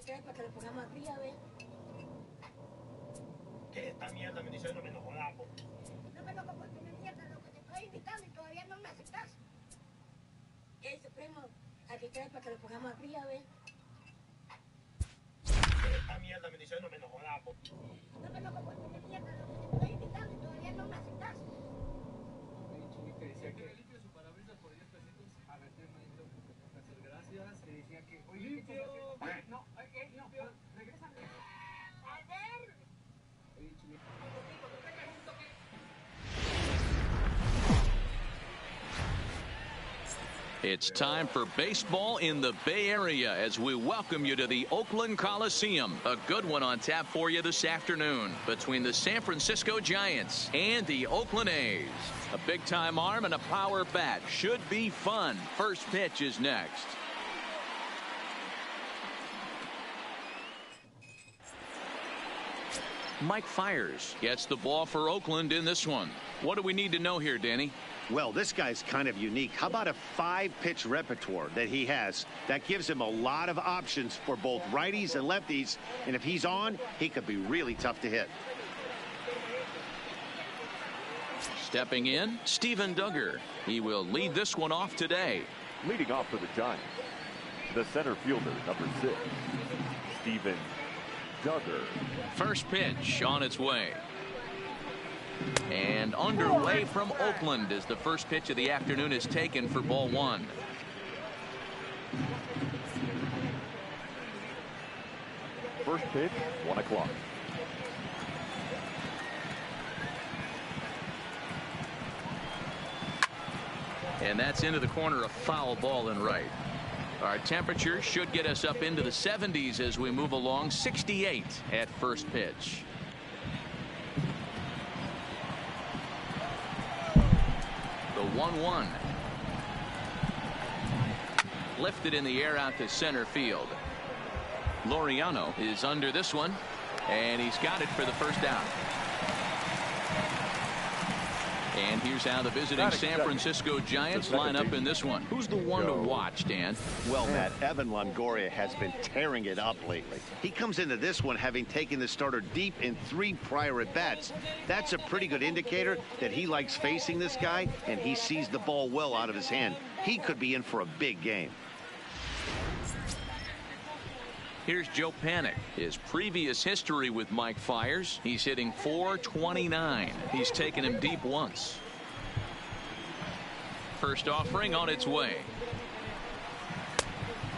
trae para que lo pongamos aquí, a ver. ¿Qué esta mierda? Me dice, no me enojo, Dapo. No me enojo por tener mierda, lo que te estoy invitando y todavía no me aceptas. Ese primo, aquí trae para que lo pongamos aquí, a ver. ¿Qué esta mierda? Me dice, no me enojo, Dapo. No me enojo por tener mierda, lo que te estoy invitando y todavía no me aceptas. Que decía que limpio su parabrisas por 10 pesitos. A ver, hermanito, muchas gracias. Que decía que, oye, limpio. No, no, regresa. A ver. Oye, Chile. It's time for baseball in the Bay Area as we welcome you to the Oakland Coliseum. A good one on tap for you this afternoon between the San Francisco Giants and the Oakland A's. A big-time arm and a power bat should be fun. First pitch is next. Mike Fiers gets the ball for Oakland in this one. What do we need to know here, Danny? Well, this guy's kind of unique. How about a 5-pitch repertoire that he has that gives him a lot of options for both righties and lefties, and if he's on, he could be really tough to hit. Stepping in, Steven Duggar. He will lead this one off today. Leading off for the Giants, the center fielder, number 6, Steven Duggar. First pitch on its way. And underway from Oakland as the first pitch of the afternoon is taken for ball 1. First pitch, 1 o'clock. And that's into the corner, a foul ball and right. Our temperature should get us up into the 70s as we move along. 68 at first pitch. The 1-1. Lifted in the air out to center field. Laureano is under this one, and he's got it for the first out. And here's how the visiting San Francisco Giants line up in this one. Who's the one to watch, Dan? Well, Matt, Evan Longoria has been tearing it up lately. He comes into this one having taken the starter deep in 3 prior at-bats. That's a pretty good indicator that he likes facing this guy, and he sees the ball well out of his hand. He could be in for a big game. Here's Joe Panik. His previous history with Mike Fiers, he's hitting .429. He's taken him deep once. First offering on its way.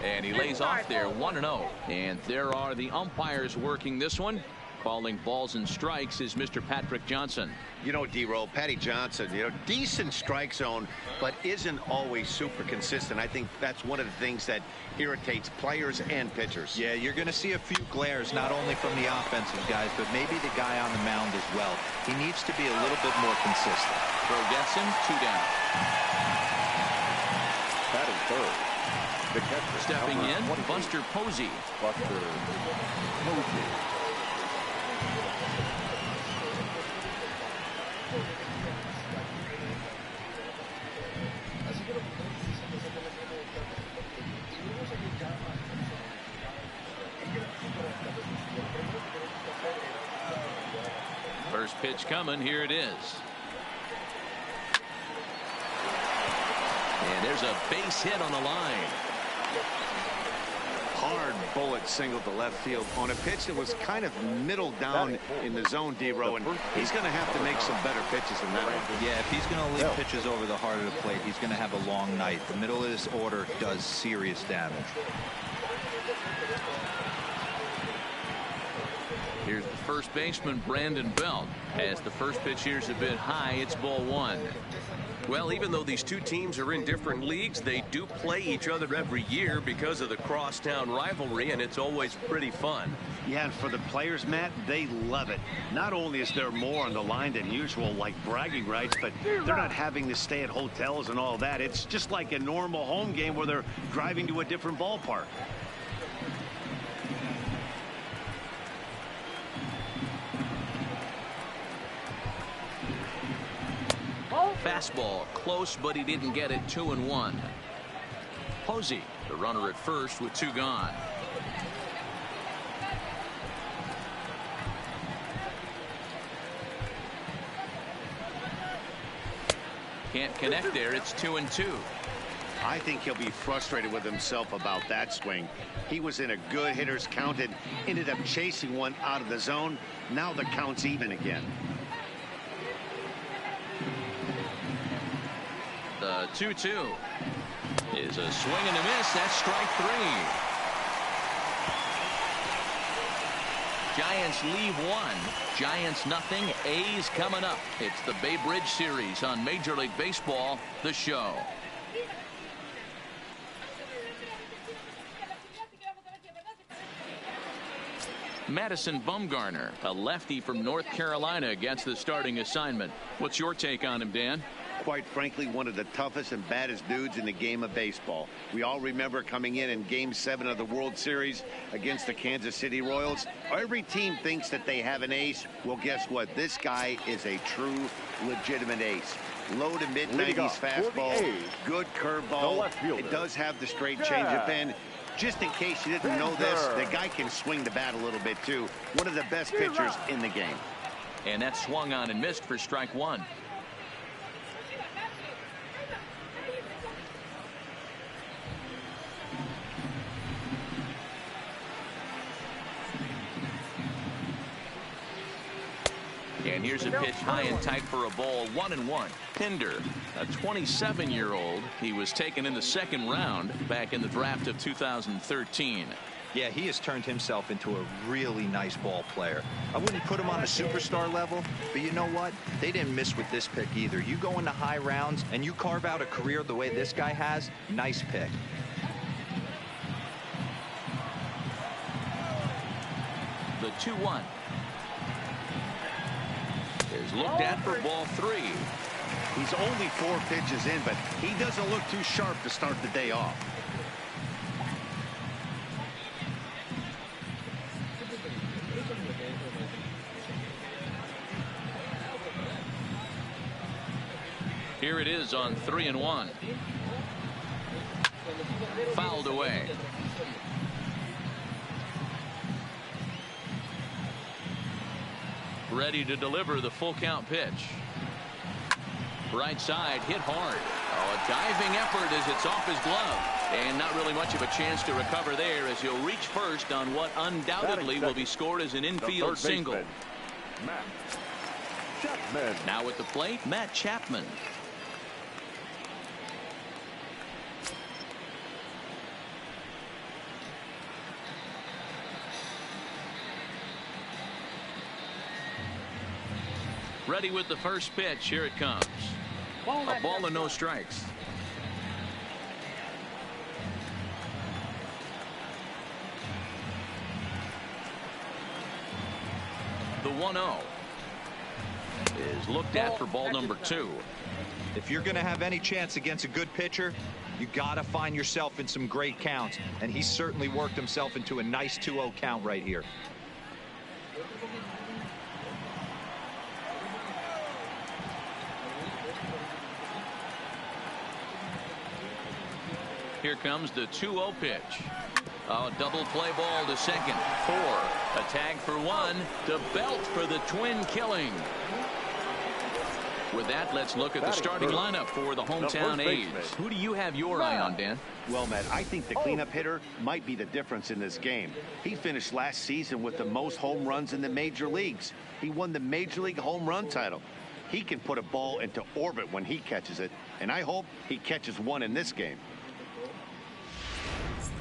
And he lays off there 1-0. And there are the umpires working this one. Calling balls and strikes is Mr. Patrick Johnson. You know, D-Roll, Patty Johnson, decent strike zone, but isn't always super consistent. I think that's one of the things that irritates players and pitchers. Yeah, you're going to see a few glares, not only from the offensive guys, but maybe the guy on the mound as well. He needs to be a little bit more consistent. Throw gets him, 2 down. Batting third, the catcher. Stepping in, Buster Posey. Buster Posey. First pitch coming. Here it is. And there's a base hit on the line. Hard bullet single to left field on a pitch that was kind of middle down in the zone, D-Row, and he's going to have to make some better pitches than that one. Yeah, if he's going to leave pitches over the heart of the plate, he's going to have a long night. The middle of this order does serious damage. Here's the first baseman, Brandon Belt. As the first pitch here's a bit high, it's ball 1. Well, even though these two teams are in different leagues, they do play each other every year because of the crosstown rivalry, and it's always pretty fun. Yeah, and for the players, Matt, they love it. Not only is there more on the line than usual, like bragging rights, but they're not having to stay at hotels and all that. It's just like a normal home game where they're driving to a different ballpark. Fastball close, but he didn't get it. 2-1. Posey, the runner at first with 2 gone. Can't connect there. It's 2-2. I think he'll be frustrated with himself about that swing. He was in a good hitter's count and ended up chasing one out of the zone. Now the count's even again. The 2-2 is a swing and a miss. That's strike 3. Giants leave 1. Giants nothing. A's coming up. It's the Bay Bridge Series on Major League Baseball, the show. Madison Bumgarner, a lefty from North Carolina, against the starting assignment. What's your take on him, Dan? Quite frankly, one of the toughest and baddest dudes in the game of baseball. We all remember coming in Game 7 of the World Series against the Kansas City Royals. Every team thinks that they have an ace. Well, guess what? This guy is a true, legitimate ace. Low to mid-90s fastball, good curveball. It does have the straight changeup, and just in case you didn't know this, the guy can swing the bat a little bit too. One of the best pitchers in the game. And that swung on and missed for strike 1. And here's a pitch high and tight for a ball. 1-1. Pinder, a 27-year-old. He was taken in the second round back in the draft of 2013. Yeah, he has turned himself into a really nice ball player. I wouldn't put him on a superstar level, but you know what? They didn't miss with this pick either. You go into high rounds and you carve out a career the way this guy has, nice pick. The 2-1 is looked at for ball 3. He's only 4 pitches in, but he doesn't look too sharp to start the day off. Here it is on 3-1. Fouled away. Ready to deliver the full count pitch. Right side, hit hard. Oh, a diving effort as it's off his glove. And not really much of a chance to recover there as he'll reach first on what undoubtedly will be scored as an infield single. Matt Chapman. Now at the plate, Matt Chapman. Ready with the first pitch. Here it comes. A ball and no strikes. The 1-0 is looked at for ball number 2. If you're going to have any chance against a good pitcher, you got to find yourself in some great counts, and he certainly worked himself into a nice 2-0 count right here. Here comes the 2-0 pitch. Oh, double play ball to second. 4. A tag for 1. To Belt for the twin killing. With that, let's look at the starting lineup for the hometown A's. Who do you have your eye on, Dan? Well, Matt, I think the cleanup hitter might be the difference in this game. He finished last season with the most home runs in the major leagues. He won the Major League home run title. He can put a ball into orbit when he catches it, and I hope he catches one in this game.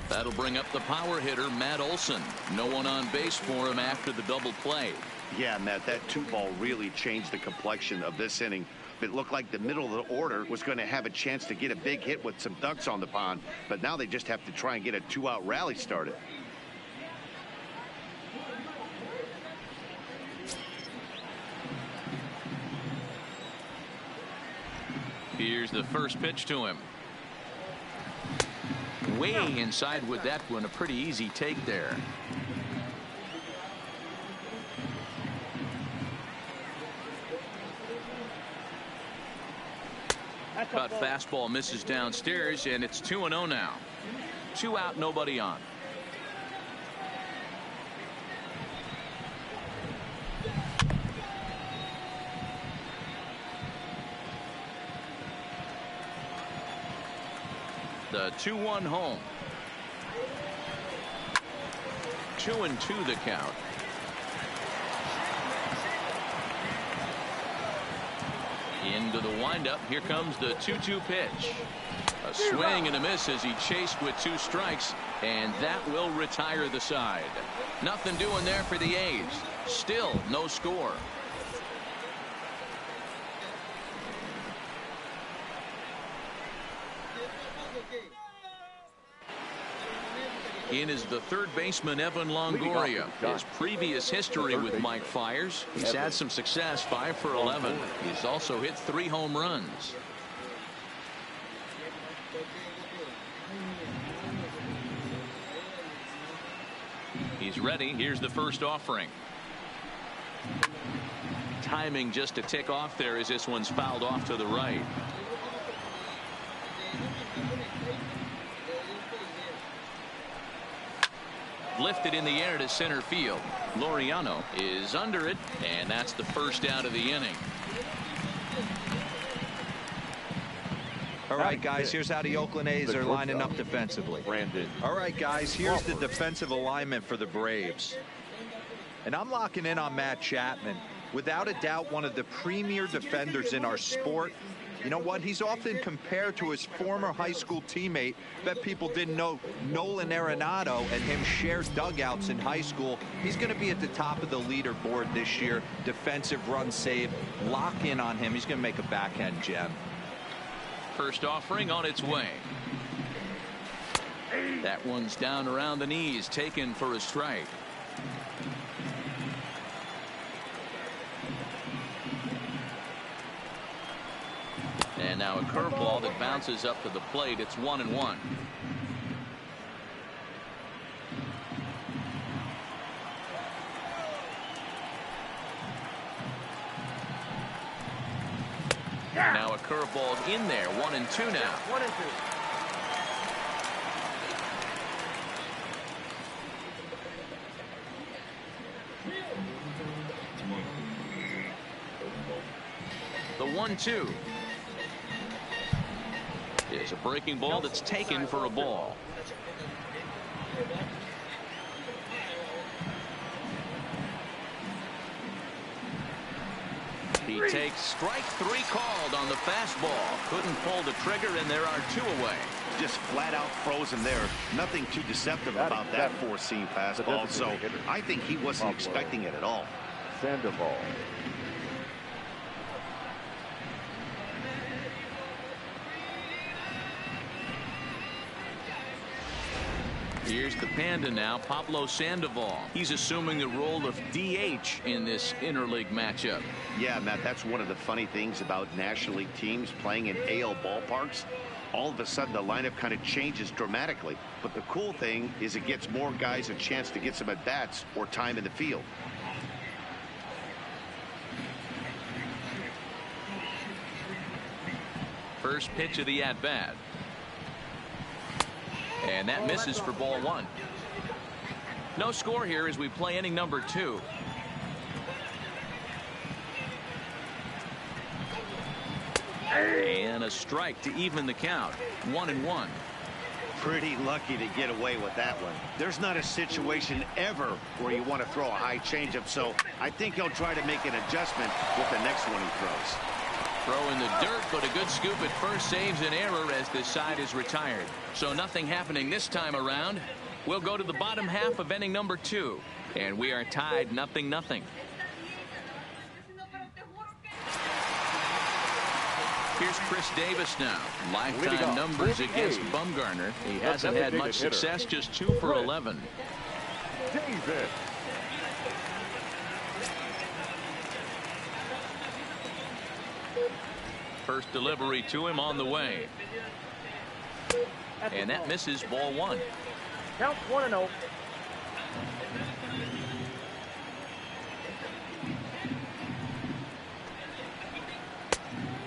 That'll bring up the power hitter, Matt Olson. No one on base for him after the double play. Yeah, Matt, that 2-ball really changed the complexion of this inning. It looked like the middle of the order was going to have a chance to get a big hit with some ducks on the pond, but now they just have to try and get a 2-out rally started. Here's the first pitch to him. Way inside with that one. A pretty easy take there. Cut fastball misses downstairs, and it's 2-0 now. 2 out, nobody on. The 2-1 home. 2-2 the count. Into the windup. Here comes the 2-2 pitch. A swing and a miss as he chased with 2 strikes, and that will retire the side. Nothing doing there for the A's. Still no score. In is the third baseman, Evan Longoria. His previous history with Mike Fiers, he's had some success, 5 for 11. He's also hit 3 home runs. He's ready. Here's the first offering. Timing just a tick off there as this one's fouled off to the right. Lifted in the air to center field. Laureano is under it, and that's the first out of the inning. All right, guys, here's how the Oakland A's are lining up defensively. All right, guys, here's the defensive alignment for the Braves. And I'm locking in on Matt Chapman. Without a doubt, one of the premier defenders in our sport. You know what? He's often compared to his former high school teammate. Bet people didn't know Nolan Arenado and him shared dugouts in high school. He's going to be at the top of the leaderboard this year. Defensive run save. Lock in on him. He's going to make a backhand gem. First offering on its way. That one's down around the knees, taken for a strike. And now a curveball that bounces up to the plate. It's 1-1. Now a curveball in there. 1-2 now. 1-2. The 1-2 is a breaking ball that's taken for a ball. He takes strike 3 called on the fastball. Couldn't pull the trigger, and there are 2 away. Just flat out frozen there. Nothing too deceptive about that 4-seam fastball. So I think he wasn't expecting it at all. Sandoval. Here's the Panda now, Pablo Sandoval. He's assuming the role of DH in this interleague matchup. Yeah, Matt, that's one of the funny things about National League teams playing in AL ballparks. All of a sudden, the lineup kind of changes dramatically. But the cool thing is it gets more guys a chance to get some at-bats or time in the field. First pitch of the at-bat. And that misses for ball 1. No score here as we play inning number 2. And a strike to even the count. 1-1. Pretty lucky to get away with that one. There's not a situation ever where you want to throw a high changeup, so I think he'll try to make an adjustment with the next one he throws. Throw in the dirt, but a good scoop at first saves an error as this side is retired. So nothing happening this time around. We'll go to the bottom half of inning number 2, and we are tied 0-0. Here's Chris Davis now. Lifetime numbers against Bumgarner. He hasn't had much success, just 2 for 11. Davis. First delivery to him on the way. And that misses ball 1. Count 1-0.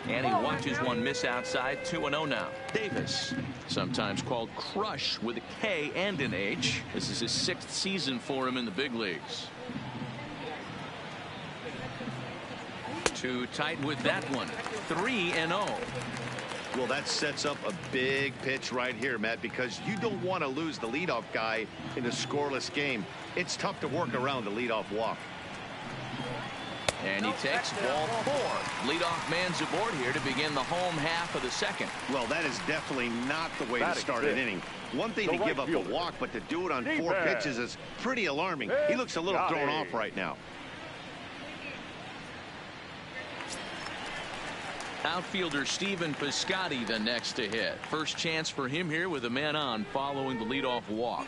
And he watches one miss outside. 2-0 now. Davis, sometimes called Crush with a K and an H. This is his 6th season for him in the big leagues. Too tight with that one. 3-0. Well, that sets up a big pitch right here, Matt, because you don't want to lose the leadoff guy in a scoreless game. It's tough to work around the leadoff walk. And he takes ball 4. Leadoff man's aboard here to begin the home half of the second. Well, that is definitely not the way to start an inning. One thing to give up a walk, but to do it on 4 pitches is pretty alarming. He looks a little thrown off right now. Outfielder Stephen Piscotty the next to hit. First chance for him here with a man on following the leadoff walk.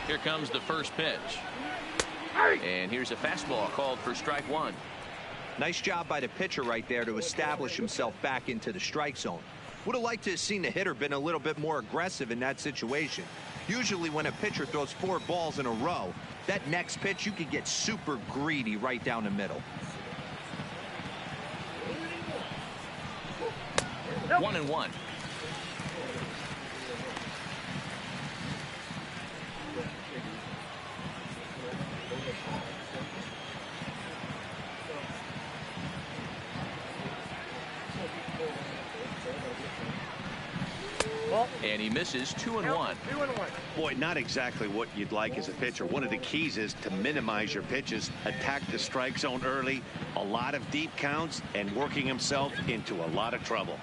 Here comes the first pitch. And here's a fastball called for strike 1. Nice job by the pitcher right there to establish himself back into the strike zone. Would have liked to have seen the hitter been a little bit more aggressive in that situation. Usually when a pitcher throws 4 balls in a row, that next pitch you could get super greedy right down the middle. 1-1. And he misses 2-1. Boy, not exactly what you'd like as a pitcher. One of the keys is to minimize your pitches, attack the strike zone early, a lot of deep counts, and working himself into a lot of trouble.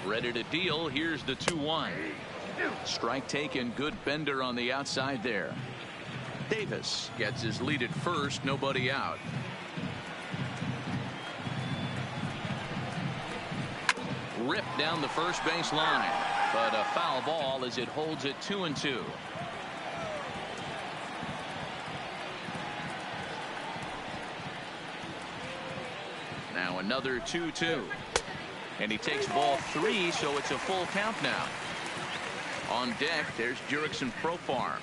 Ready to deal. Here's the 2-1. Strike taken. Good bender on the outside there. Davis gets his lead at first. Nobody out. Ripped down the first base line, but a foul ball as it holds it 2-2. Now another 2-2. And he takes ball 3, so it's a full count now. On deck, there's Jurickson Profar.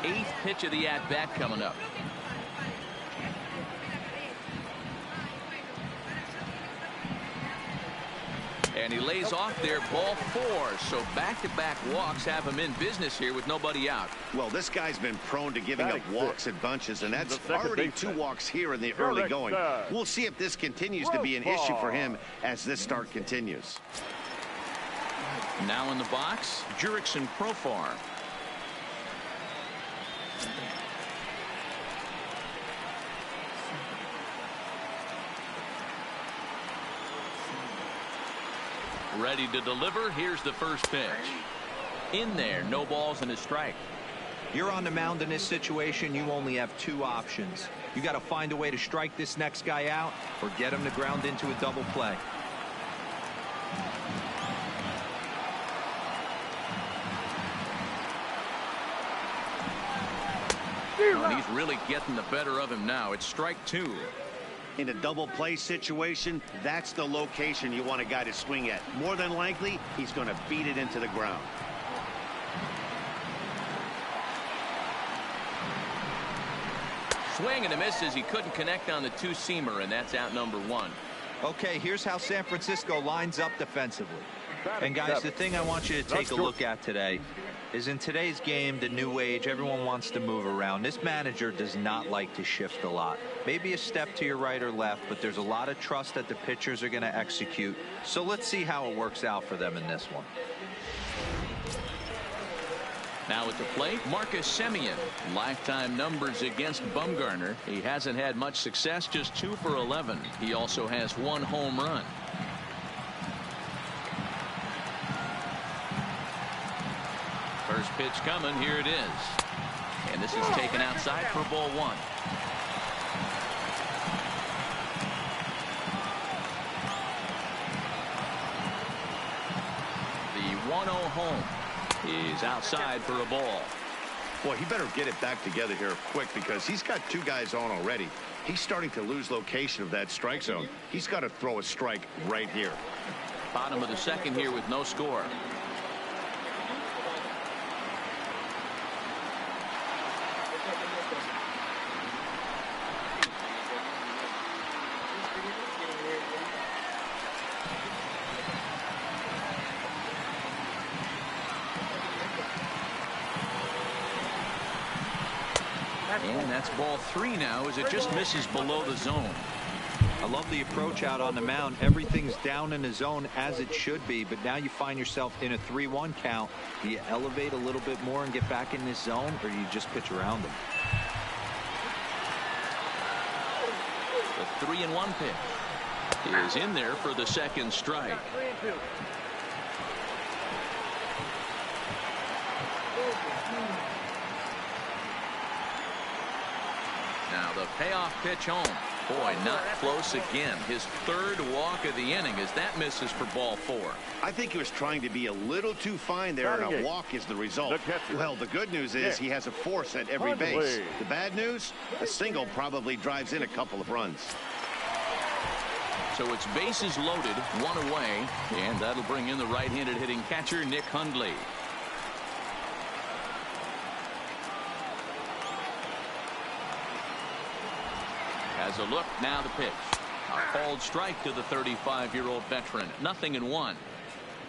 Eighth pitch of the at-bat coming up. And he lays off there, ball 4. So back-to-back walks have him in business here with nobody out. Well, this guy's been prone to giving up walks in bunches, and that's already 2 walks here in the early going. We'll see if this continues to be an issue for him as this start continues. Now in the box, Jurickson Profar. Ready to deliver. Here's the first pitch. In there, no balls and a strike. You're on the mound in this situation. You only have 2 options. You got to find a way to strike this next guy out or get him to ground into a double play. And he's really getting the better of him now. It's strike 2. In a double play situation, that's the location you want a guy to swing at. More than likely, he's going to beat it into the ground. Swing and a miss as he couldn't connect on the 2-seamer, and that's out number 1. Okay, here's how San Francisco lines up defensively. And guys, the thing I want you to take a look at today is in today's game, the new age, everyone wants to move around. This manager does not like to shift a lot. Maybe a step to your right or left, but there's a lot of trust that the pitchers are going to execute. So let's see how it works out for them in this one. Now at the plate, Marcus Semien. Lifetime numbers against Bumgarner. He hasn't had much success, just 2 for 11. He also has 1 home run. First pitch coming. Here it is. And this is taken outside for ball 1. The 1-0 home is outside for a ball. Boy, he better get it back together here quick because he's got 2 guys on already. He's starting to lose location of that strike zone. He's got to throw a strike right here. Bottom of the second here with no score. And that's ball 3 now as it just misses below the zone. I love the approach out on the mound. Everything's down in the zone as it should be, but now you find yourself in a 3-1 count. Do you elevate a little bit more and get back in this zone, or do you just pitch around them? The 3-1 pitch is in there for the second strike. Now the payoff pitch home. Boy, not close again. His third walk of the inning as that misses for ball 4. I think he was trying to be a little too fine there, and a walk is the result. Well, the good news is he has a force at every base. The bad news, a single probably drives in a couple of runs. So it's bases loaded, 1 away, and that'll bring in the right-handed hitting catcher, Nick Hundley. As a look, now the pitch. A called strike to the 35-year-old veteran. 0-1.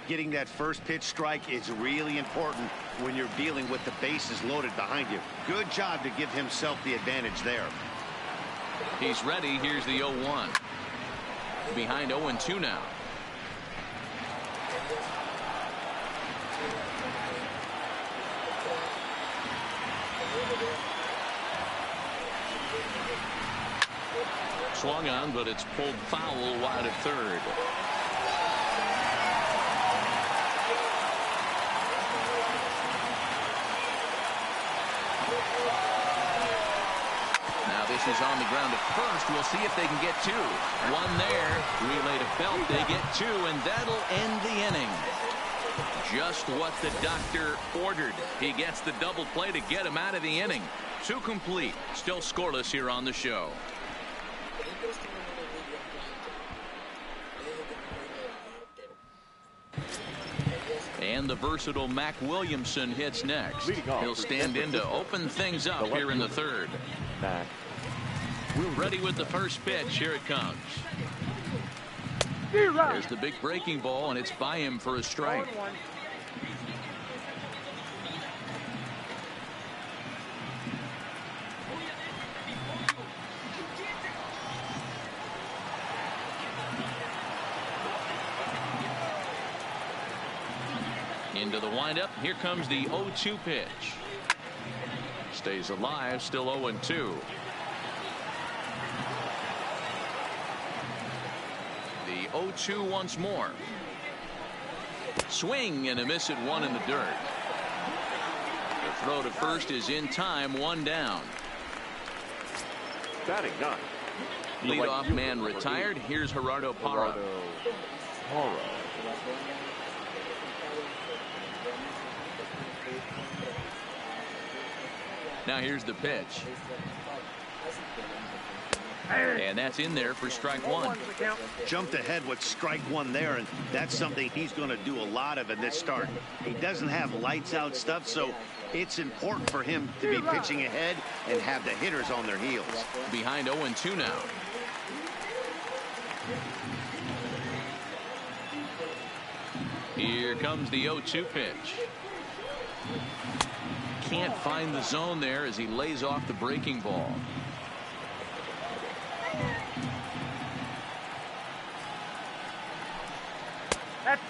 Getting that first pitch strike is really important when you're dealing with the bases loaded behind you. Good job to give himself the advantage there. He's ready. Here's the 0-1. Behind 0-2 now. Swung on, but it's pulled foul wide of third. Now this is on the ground at first. We'll see if they can get 2. 1 there. Relay to Belt. They get 2, and that'll end the inning. Just what the doctor ordered. He gets the double play to get him out of the inning. 2 complete. Still scoreless here on the show. And the versatile Mac Williamson hits next. He'll stand in to open things up here in the third. Ready with the first pitch. Here it comes. There's the big breaking ball, and it's by him for a strike. Into the windup. Here comes the 0-2 pitch. Stays alive. Still 0-2. The 0-2 once more. Swing and a miss at 1 in the dirt. The throw to first is in time. 1 down. Batting 9. Leadoff man retired. Here's Gerardo Parra. Now here's the pitch. And that's in there for strike 1. Jumped ahead with strike 1 there, and that's something he's going to do a lot of in this start. He doesn't have lights out stuff, so it's important for him to be pitching ahead and have the hitters on their heels. Behind 0-2 now. Here comes the 0-2 pitch. Can't find the zone there as he lays off the breaking ball.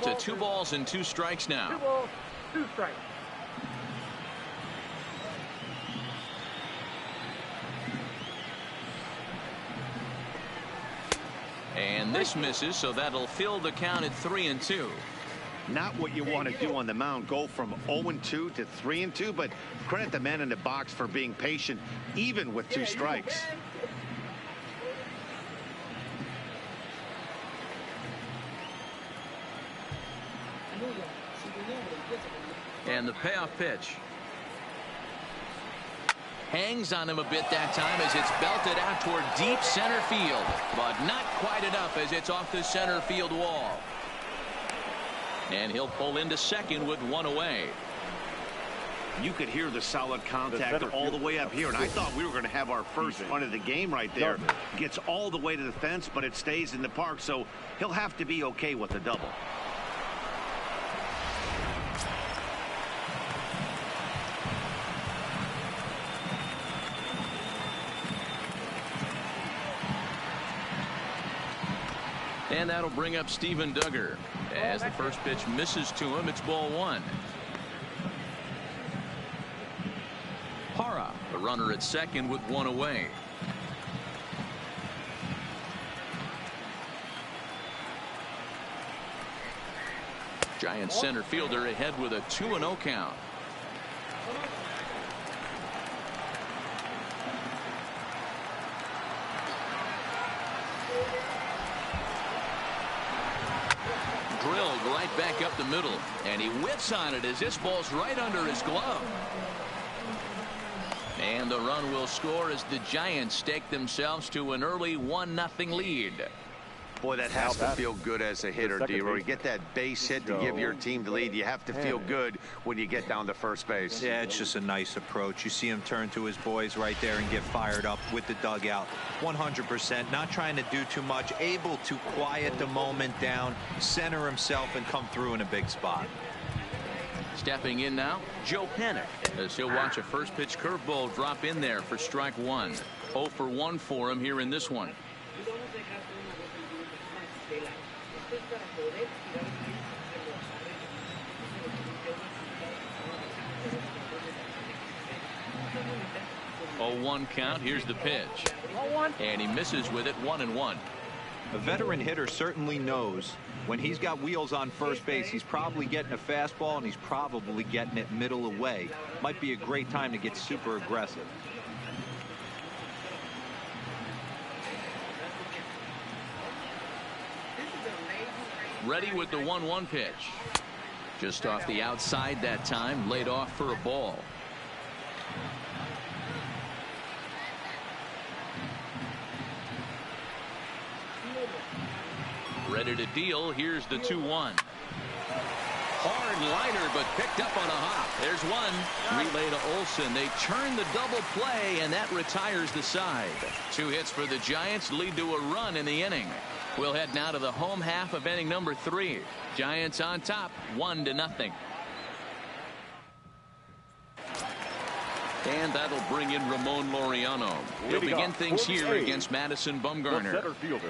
To 2 balls and 2 strikes now. 2 balls, 2 strikes. And this misses, so that'll fill the count at 3-2. Not what you want to do on the mound, go from 0-2 to 3-2, but credit the man in the box for being patient even with 2 strikes. And the payoff pitch. hangs on him a bit that time as it's belted out toward deep center field, but not quite enough as it's off the center field wall. And he'll pull into second with one away. You could hear the solid contact all the way up here, and I thought we were going to have our first run of the game right there. Gets all the way to the fence, but it stays in the park, so he'll have to be okay with the double. And that'll bring up Steven Duggar. As the first pitch misses to him, it's ball one. Hara, the runner at second with one away. Giants center fielder ahead with a 2-0 count. Drilled right back up the middle, and he whips on it as this ball's right under his glove. And the run will score as the Giants stake themselves to an early 1-0 lead. Boy, that has to feel good as a hitter, D-Roy. Get that base hit to give your team the lead. You have to feel good when you get down to first base. Yeah, it's just a nice approach. You see him turn to his boys right there and get fired up with the dugout. 100%, not trying to do too much, able to quiet the moment down, center himself, and come through in a big spot. Stepping in now, Joe Panik, as he'll watch a first pitch curveball drop in there for strike one. 0 for 1 for him here in this one. Oh, 1 count. Here's the pitch. And he misses with it, 1-1. A veteran hitter certainly knows when he's got wheels on first base, he's probably getting a fastball and he's probably getting it middle away. Might be a great time to get super aggressive. Ready with the 1-1 pitch. Just off the outside that time, laid off for a ball. Ready to deal. Here's the 2-1. Hard liner, but picked up on a hop. There's one. Relay to Olsen. They turn the double play, and that retires the side. 2 hits for the Giants lead to a run in the inning. We'll head now to the home half of inning number 3. Giants on top, 1-0. And that'll bring in Ramon Laureano. He'll begin things here against Madison Bumgarner. The center fielder,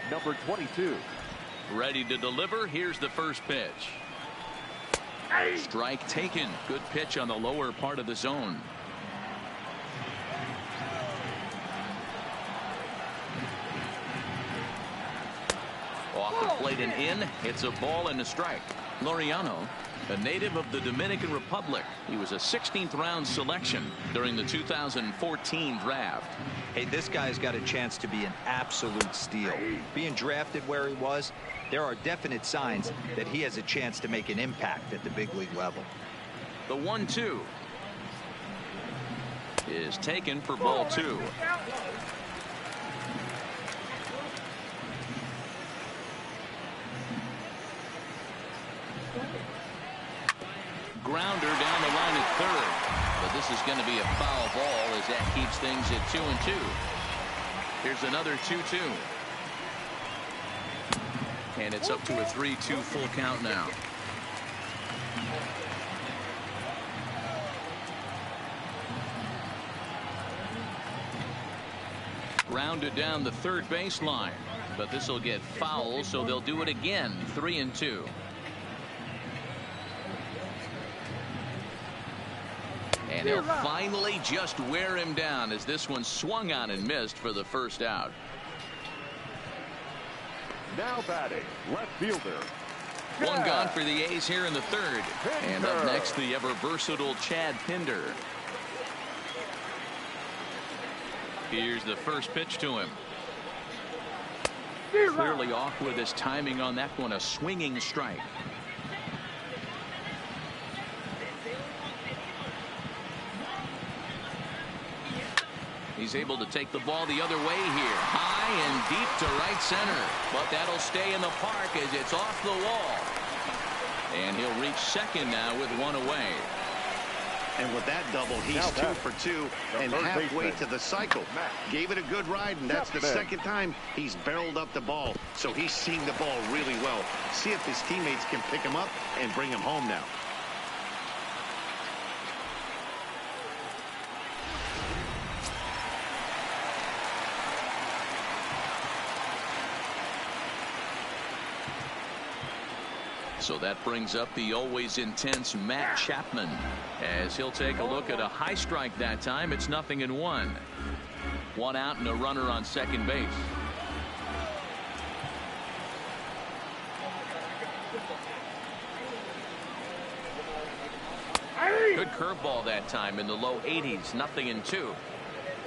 number 22. Ready to deliver. Here's the first pitch. Strike taken. Good pitch on the lower part of the zone. Off the plate and in. It's a ball and a strike. Laureano, a native of the Dominican Republic. He was a 16th round selection during the 2014 draft. Hey, this guy's got a chance to be an absolute steal. Being drafted where he was, there are definite signs that he has a chance to make an impact at the big league level. The 1-2 is taken for ball 2. Grounder down the line at third, but this is going to be a foul ball as that keeps things at 2-2. Here's another 2-2, and it's up to a 3-2 full count now. Grounded down the third baseline, but this will get foul, so they'll do it again. 3-2. And he'll finally just wear him down as this one swung on and missed for the first out. Now batting, left fielder. One gone for the A's here in the third. And up next, the ever versatile Chad Pinder. Here's the first pitch to him. Clearly off with his timing on that one. A swinging strike. He's able to take the ball the other way here. High and deep to right center. But that'll stay in the park as it's off the wall. And he'll reach second now with one away. And with that double, he's 2 for 2 and halfway to the cycle. Gave it a good ride, and that's the second time he's barreled up the ball. So he's seeing the ball really well. See if his teammates can pick him up and bring him home now. So that brings up the always intense Matt Chapman as he'll take a look at a high strike that time. It's 0-1. One out and a runner on second base. Good curveball that time in the low 80s. 0-2.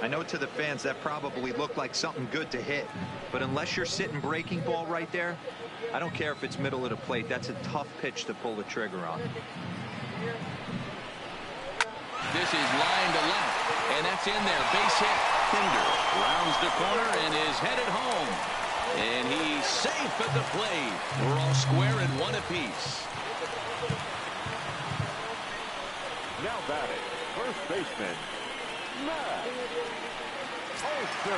I know to the fans that probably looked like something good to hit, but unless you're sitting breaking ball right there, I don't care if it's middle of the plate. That's a tough pitch to pull the trigger on. This is line to left, and that's in there. Base hit. Pinder rounds the corner and is headed home. And he's safe at the plate. We're all square and one apiece. Now batting, first baseman, Matt Olson.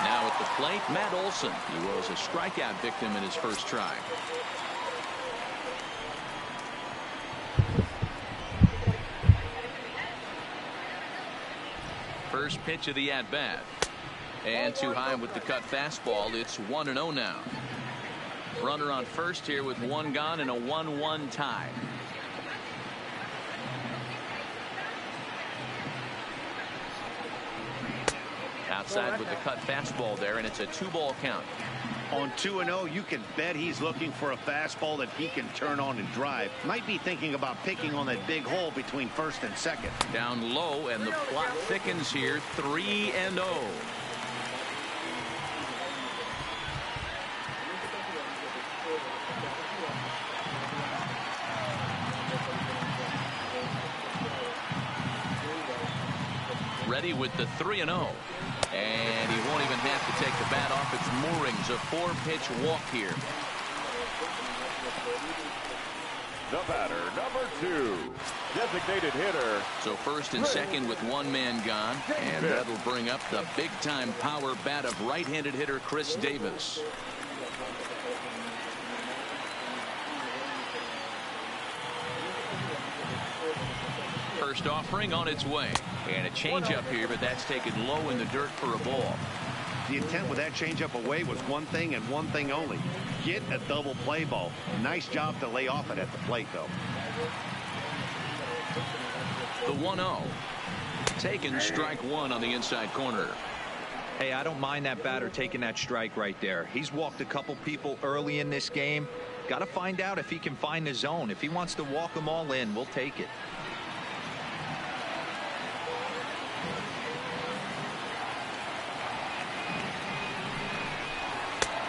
Now at the plate, Matt Olson. He was a strikeout victim in his first try. First pitch of the at-bat. And too high with the cut fastball. It's 1-0 now. Runner on first here with one gone and a 1-1 tie. Outside with the cut fastball there, and it's a 2-ball count. On 2-0, you can bet he's looking for a fastball that he can turn on and drive. Might be thinking about picking on that big hole between first and second. Down low, and the plot thickens here. 3-0. Ready with the 3-0. And he won't even have to take the bat off its moorings. A 4-pitch walk here. The batter, number 2, designated hitter. So first and second with one man gone. And that'll bring up the big-time power bat of right-handed hitter Chris Davis. First offering on its way. And a changeup here, but that's taken low in the dirt for a ball. The intent with that changeup away was one thing and one thing only. Get a double play ball. Nice job to lay off it at the plate, though. The 1-0. Taken strike one on the inside corner. Hey, I don't mind that batter taking that strike right there. He's walked a couple people early in this game. Got to find out if he can find the zone. If he wants to walk them all in, we'll take it.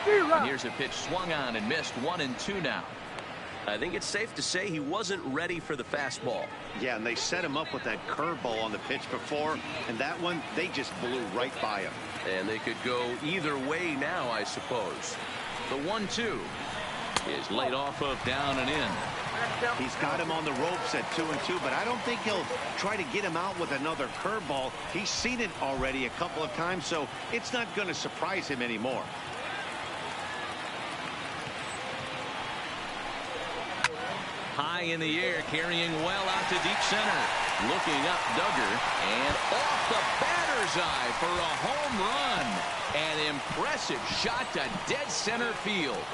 And here's a pitch swung on and missed. 1-2 now. I think it's safe to say he wasn't ready for the fastball. Yeah, and they set him up with that curveball on the pitch before, and that one, they just blew right by him. And they could go either way now, I suppose. The 1-2 is laid off of down and in. He's got him on the ropes at 2-2, but I don't think he'll try to get him out with another curveball. He's seen it already a couple of times, so it's not going to surprise him anymore. High in the air, carrying well out to deep center. Looking up, Duggar, and off the batter's eye for a home run. An impressive shot to dead center field.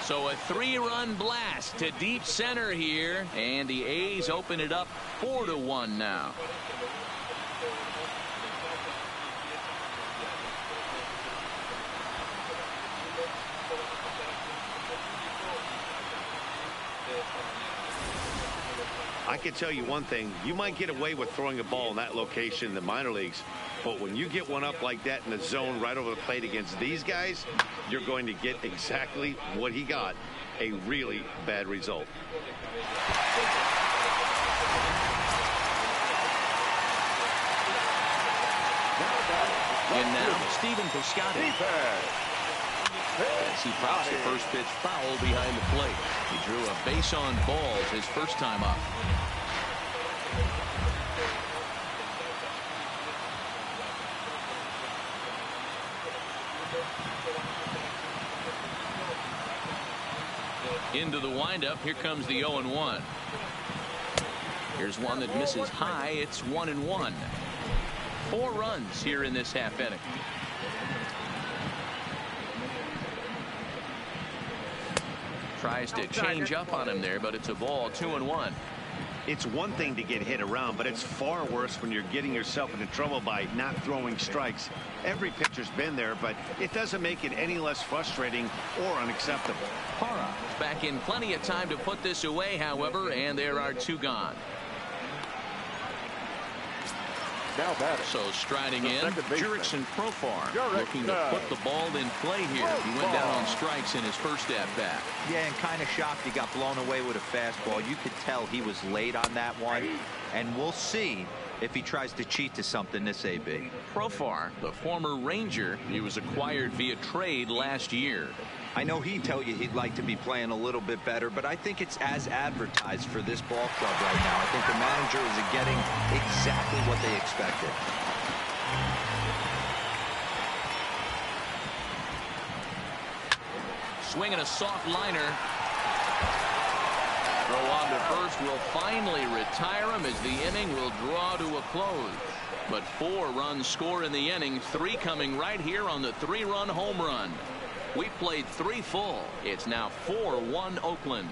So a 3-run blast to deep center here, and the A's open it up 4-1 now. I can tell you one thing. You might get away with throwing a ball in that location in the minor leagues, but when you get one up like that in the zone right over the plate against these guys, you're going to get exactly what he got, a really bad result. And now Stephen Piscotty. As he pops the first pitch foul behind the plate. He drew a base on balls his first time up. Into the windup. Here comes the 0-1. Here's one that misses high. It's 1-1. 4 runs here in this half inning. Tries to change up on him there, but it's a ball. 2-1. It's one thing to get hit around, but it's far worse when you're getting yourself into trouble by not throwing strikes. Every pitcher's been there, but it doesn't make it any less frustrating or unacceptable. Parra back in plenty of time to put this away, however, and there are 2 gone. Now batting. So striding in, Jurickson Profar looking to put the ball in play here. He went down on strikes in his first at-bat. Yeah, and kind of shocked he got blown away with a fastball. You could tell he was late on that one, and we'll see if he tries to cheat to something this AB. Profar, the former Ranger, he was acquired via trade last year. I know he'd tell you he'd like to be playing a little bit better, but I think it's as advertised for this ball club right now. I think the manager is getting exactly what they expected. Swinging a soft liner. Throw on to first will finally retire him as the inning will draw to a close. But 4 runs score in the inning, 3 coming right here on the 3-run home run. We played 3 full. It's now 4-1 Oakland.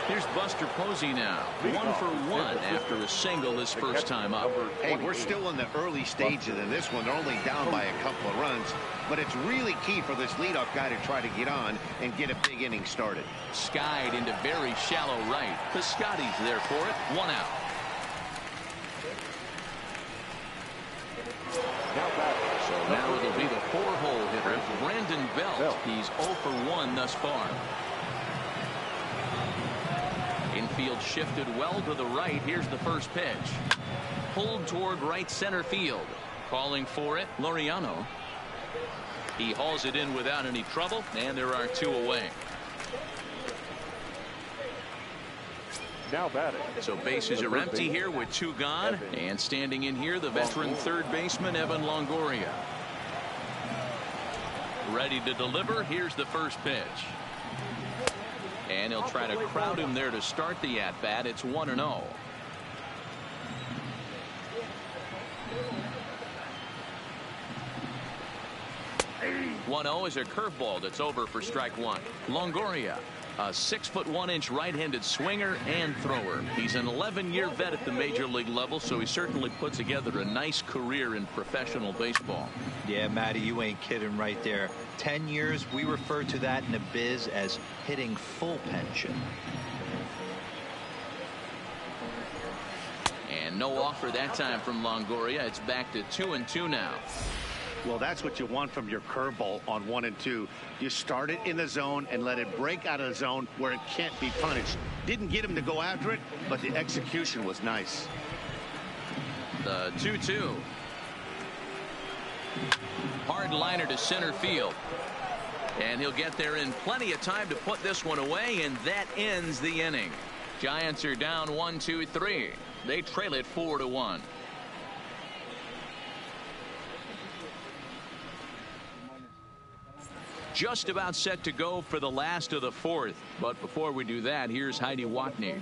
Here's Buster Posey now. 1 for 1 after a single his first time up. Hey, we're still in the early stages of this one. They're only down by a couple of runs, but it's really key for this leadoff guy to try to get on and get a big inning started. Skied into very shallow right. Piscotty's there for it. 1 out. So now it'll be the 4-hole hitter, Brandon Belt. He's 0 for 1 thus far. Infield shifted well to the right. Here's the first pitch. Pulled toward right center field. Calling for it, Laureano. He hauls it in without any trouble, and there are 2 away. Now batting. So bases are empty here with 2 gone. And standing in here, the veteran third baseman, Evan Longoria. Ready to deliver. Here's the first pitch. And he'll try to crowd him there to start the at-bat. It's 1-0. is a curveball that's over for strike 1. Longoria, a 6'1" right-handed swinger and thrower. He's an 11-year vet at the major league level, so he certainly put together a nice career in professional baseball. Yeah, Matty, you ain't kidding right there. 10 years, we refer to that in the biz as hitting full pension. And no offer that time from Longoria. It's back to 2-2 now. Well, that's what you want from your curveball on 1 and 2. You start it in the zone and let it break out of the zone where it can't be punished. Didn't get him to go after it, but the execution was nice. The 2-2. Hard liner to center field. And he'll get there in plenty of time to put this one away, and that ends the inning. Giants are down 1-2-3. They trail it 4-1. Just about set to go for the last of the 4th. But before we do that, here's Heidi Watney.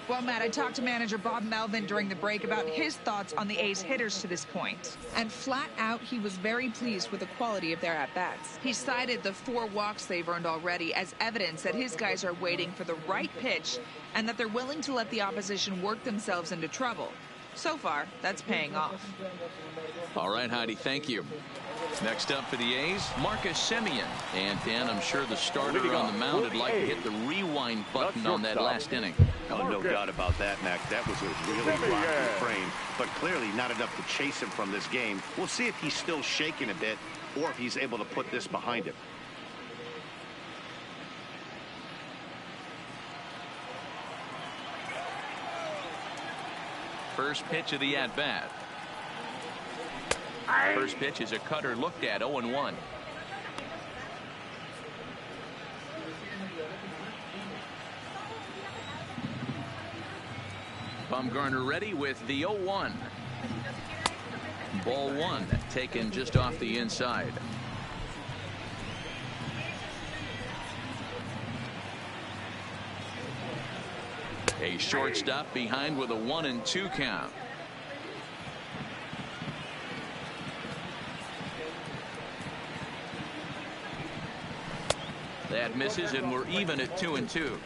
Well, Matt, I talked to manager Bob Melvin during the break about his thoughts on the A's hitters to this point. And flat out, he was very pleased with the quality of their at-bats. He cited the 4 walks they've earned already as evidence that his guys are waiting for the right pitch and that they're willing to let the opposition work themselves into trouble. So far, that's paying off. All right, Heidi, thank you. Next up for the A's, Marcus Semien. And Dan, I'm sure the starter on the mound would like to hit the rewind button on that last inning. Oh, no doubt about that, Mac. That was a really rocky frame, but clearly not enough to chase him from this game. We'll see if he's still shaking a bit or if he's able to put this behind him. First pitch of the at-bat. First pitch is a cutter looked at, 0-1. Bumgarner ready with the 0-1. Ball one taken just off the inside. A shortstop behind with a 1-2 count. That misses, and we're even at 2-2.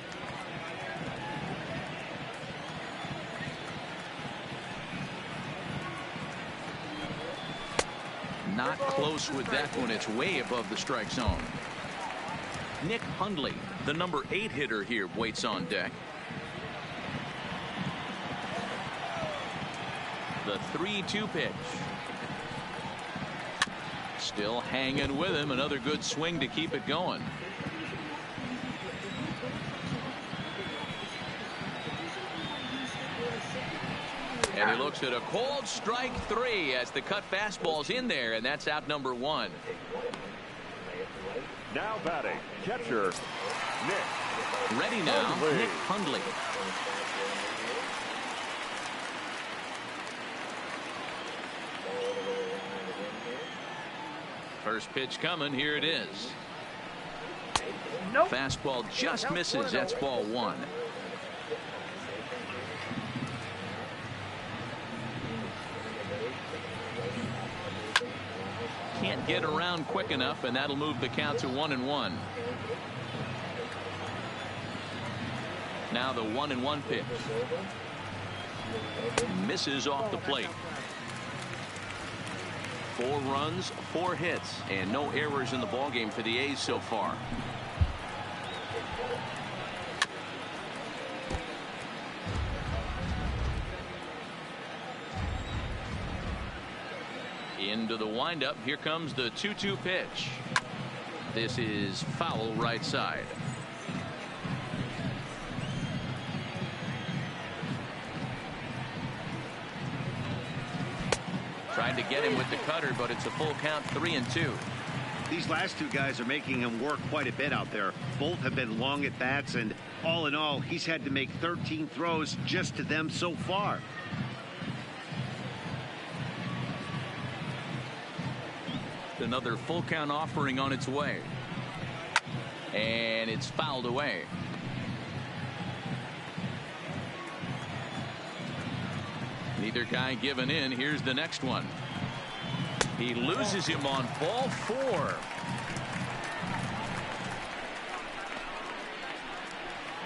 Not close with that one. It's way above the strike zone. Nick Hundley, the number 8 hitter here, waits on deck. The 3-2 pitch. Still hanging with him. Another good swing to keep it going. And he looks at a cold strike 3 as the cut fastball's in there, and that's out number 1. Now batting, catcher, Nick. Ready now, Hundley. Nick Hundley. First pitch coming. Here it is. Nope. Fastball just misses. That's ball 1. Can't get around quick enough, and that'll move the count to 1-1. Now the 1-1 pitch. Misses off the plate. 4 runs, 4 hits, and no errors in the ballgame for the A's so far. Into the windup. Here comes the 2-2 pitch. This is foul right side. Tried to get him with the cutter, but it's a full count, 3-2. These last 2 guys are making him work quite a bit out there. Both have been long at bats, and all in all, he's had to make 13 throws just to them so far. Another full count offering on its way. And it's fouled away. Neither guy giving in. Here's the next one. He loses him on ball 4.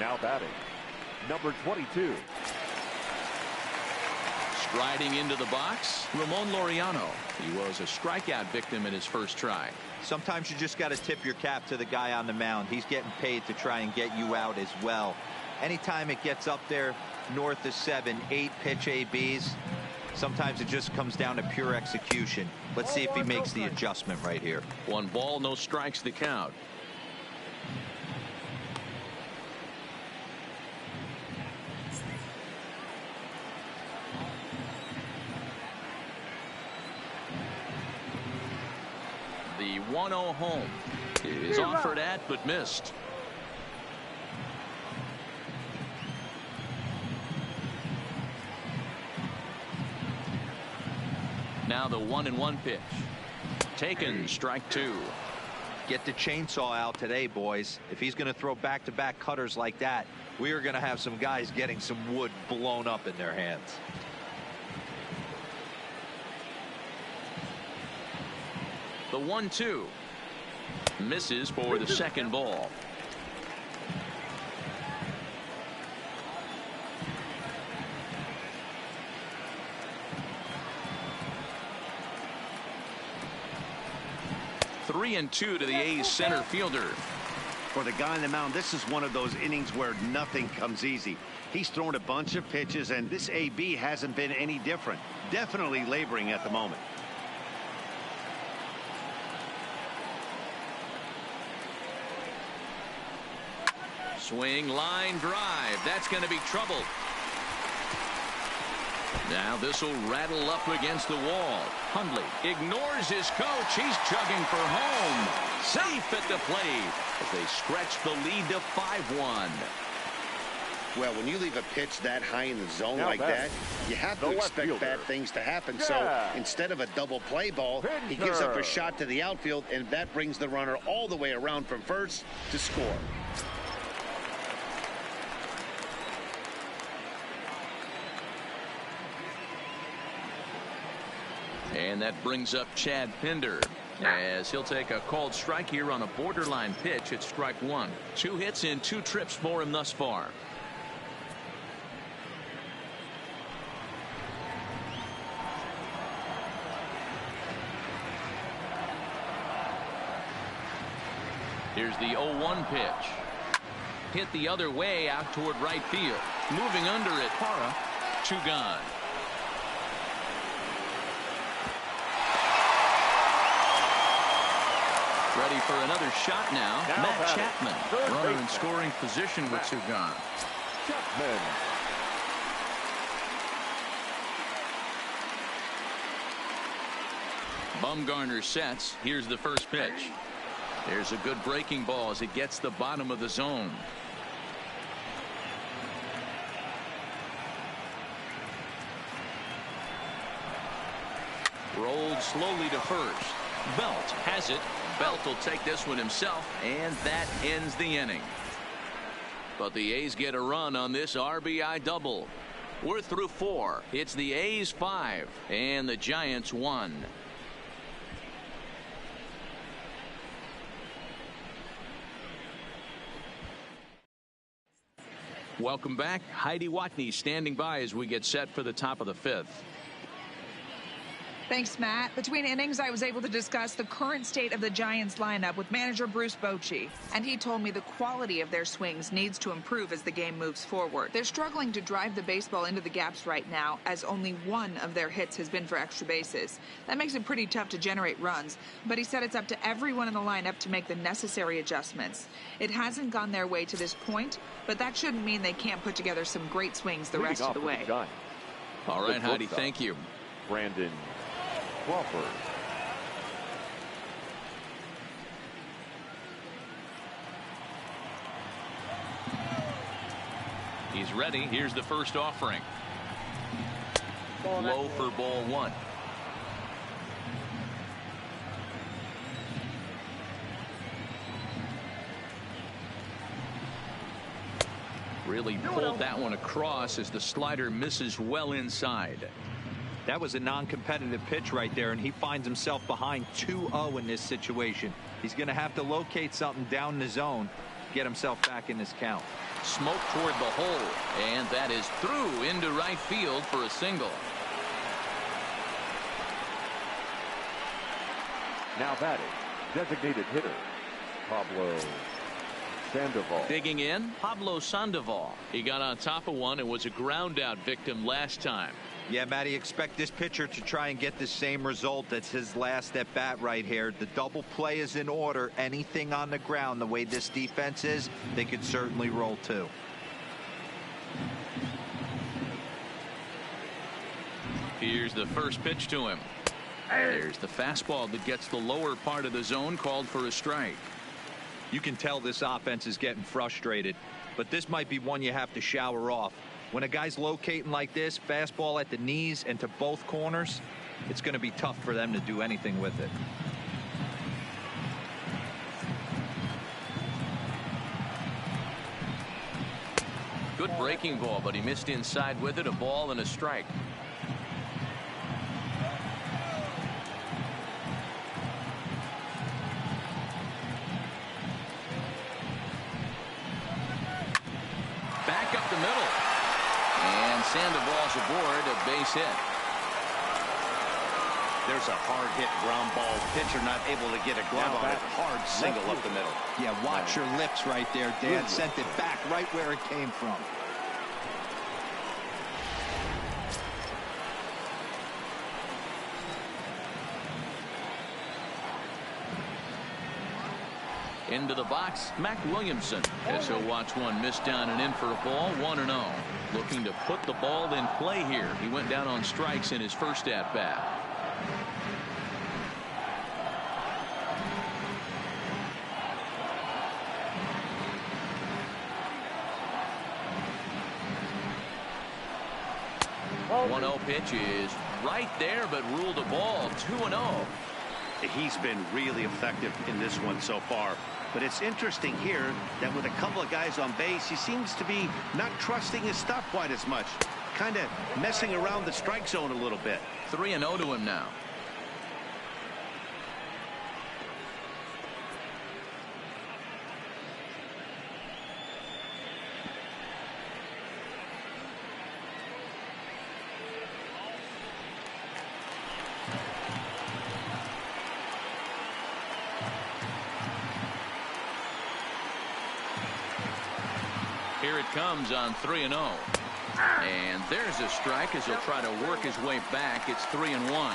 Now batting, number 22. Striding into the box, Ramon Laureano. He was a strikeout victim in his first try. Sometimes you just got to tip your cap to the guy on the mound. He's getting paid to try and get you out as well. Anytime it gets up there north of 7, 8 pitch ABs, sometimes it just comes down to pure execution. Let's see if he makes the adjustment right here. 1 ball, no strikes the count. The 1-0 home is offered at but missed. Now the 1-1 pitch. Taken, strike 2. Get the chainsaw out today, boys. If he's going to throw back-to-back cutters like that, we are going to have some guys getting some wood blown up in their hands. The 1-2 misses for the second ball. Three and 2 to the A's center fielder. For the guy on the mound, this is one of those innings where nothing comes easy. He's thrown a bunch of pitches, and this AB hasn't been any different. Definitely laboring at the moment. Swing, line drive. That's going to be trouble. Now this will rattle up against the wall. Hundley ignores his coach. He's chugging for home. Safe at the plate as they stretch the lead to 5-1. Well, when you leave a pitch that high in the zone Now like that, you have to expect fielder. bad things to happen. Yeah. So instead of a double play ball, he gives up a shot to the outfield, and that brings the runner all the way around from first to score. And that brings up Chad Pinder, as he'll take a called strike here on a borderline pitch at strike one. 2 hits in 2 trips for him thus far. Here's the 0-1 pitch. Hit the other way out toward right field. Moving under it, Parra. 2 gone. Ready for another shot now. Matt Chapman, runner in scoring position with 2 gone. Chapman. Bumgarner sets. Here's the first pitch. There's a good breaking ball as it gets the bottom of the zone. Rolled slowly to first. Belt has it. Belt will take this one himself, and that ends the inning. But the A's get a run on this RBI double. We're through 4. It's the A's 5 and the Giants 1. Welcome back. Heidi Watney standing by as we get set for the top of the 5th. Thanks, Matt. Between innings, I was able to discuss the current state of the Giants lineup with manager Bruce Bochy, and he told me the quality of their swings needs to improve as the game moves forward. They're struggling to drive the baseball into the gaps right now, as only 1 of their hits has been for extra bases. That makes it pretty tough to generate runs, but he said it's up to everyone in the lineup to make the necessary adjustments. It hasn't gone their way to this point, but that shouldn't mean they can't put together some great swings the rest of the way. All right, Heidi, thank you. Brandon Crawford. He's ready. Here's the first offering. Low for ball 1. Really pulled that one across as the slider misses well inside. That was a non-competitive pitch right there, and he finds himself behind 2-0 in this situation. He's going to have to locate something down the zone, get himself back in this count. Smoke toward the hole, and that is through into right field for a single. Now batting, designated hitter, Pablo Sandoval. Digging in, Pablo Sandoval. He got on top of one and was a ground out victim last time. Yeah, Matty, expect this pitcher to try and get the same result. That's his last at bat right here. The double play is in order. Anything on the ground, the way this defense is, they could certainly roll too. Here's the first pitch to him. There's the fastball that gets the lower part of the zone, called for a strike. You can tell this offense is getting frustrated, but this might be one you have to shower off. When a guy's locating like this, fastball at the knees and to both corners, it's going to be tough for them to do anything with it. Good breaking ball, but he missed inside with it. A ball and a strike. Back up the middle. And Sandoval's aboard, a base hit. There's a hard hit ground ball. Pitcher not able to get a glove on it. Hard single up the middle. Yeah, watch your lips right there, Dan. Sent it back right where it came from. Into the box, Mac Williamson. As he'll watch one miss down and in for a ball, 1-0. Looking to put the ball in play here. He went down on strikes in his first at bat. One 1-0 pitch is right there, but ruled a ball. 2-0. He's been really effective in this one so far. But it's interesting here that with a couple of guys on base, he seems to be not trusting his stuff quite as much. Kind of messing around the strike zone a little bit. 3-0 to him now. Here it comes on 3-0. And there's a strike as he'll try to work his way back. It's 3-1.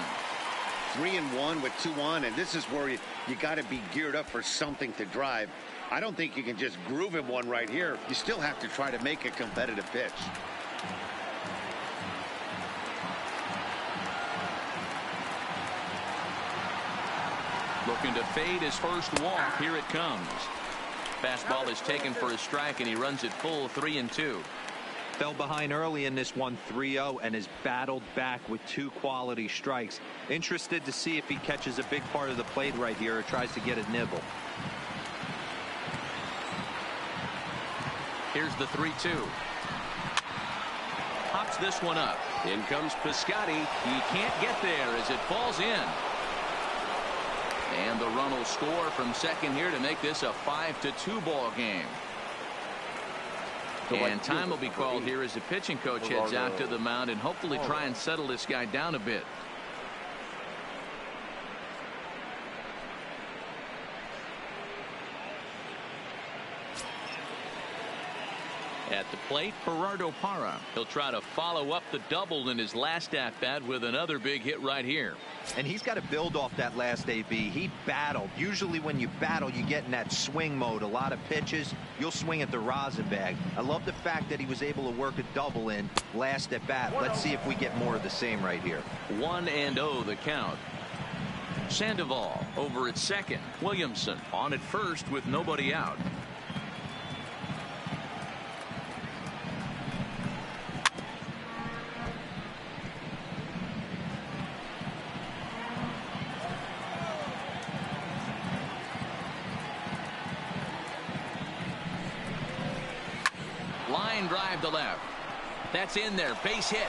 3-1 with 2 on, and this is where you got to be geared up for something to drive. I don't think you can just groove him one right here. You still have to try to make a competitive pitch. Looking to fade his first walk. Here it comes. Fastball is taken for a strike, and he runs it full 3-2. Fell behind early in this one 3-0 and has battled back with 2 quality strikes. Interested to see if he catches a big part of the plate right here or tries to get a nibble. Here's the 3-2. Pops this one up. In comes Piscotty. He can't get there as it falls in. And the run will score from second here to make this a 5-2 ball game. And time will be called here as the pitching coach heads out to the mound and hopefully try and settle this guy down a bit. At the plate, Gerardo Parra. He'll try to follow up the double in his last at-bat with another big hit right here. And he's got to build off that last AB. He battled. Usually when you battle, you get in that swing mode. A lot of pitches, you'll swing at the rosin bag. I love the fact that he was able to work a double in last at bat. Let's see if we get more of the same right here. 1-0 the count. Sandoval over at second. Williamson on at first with nobody out. Line drive to left. That's in there. Base hit.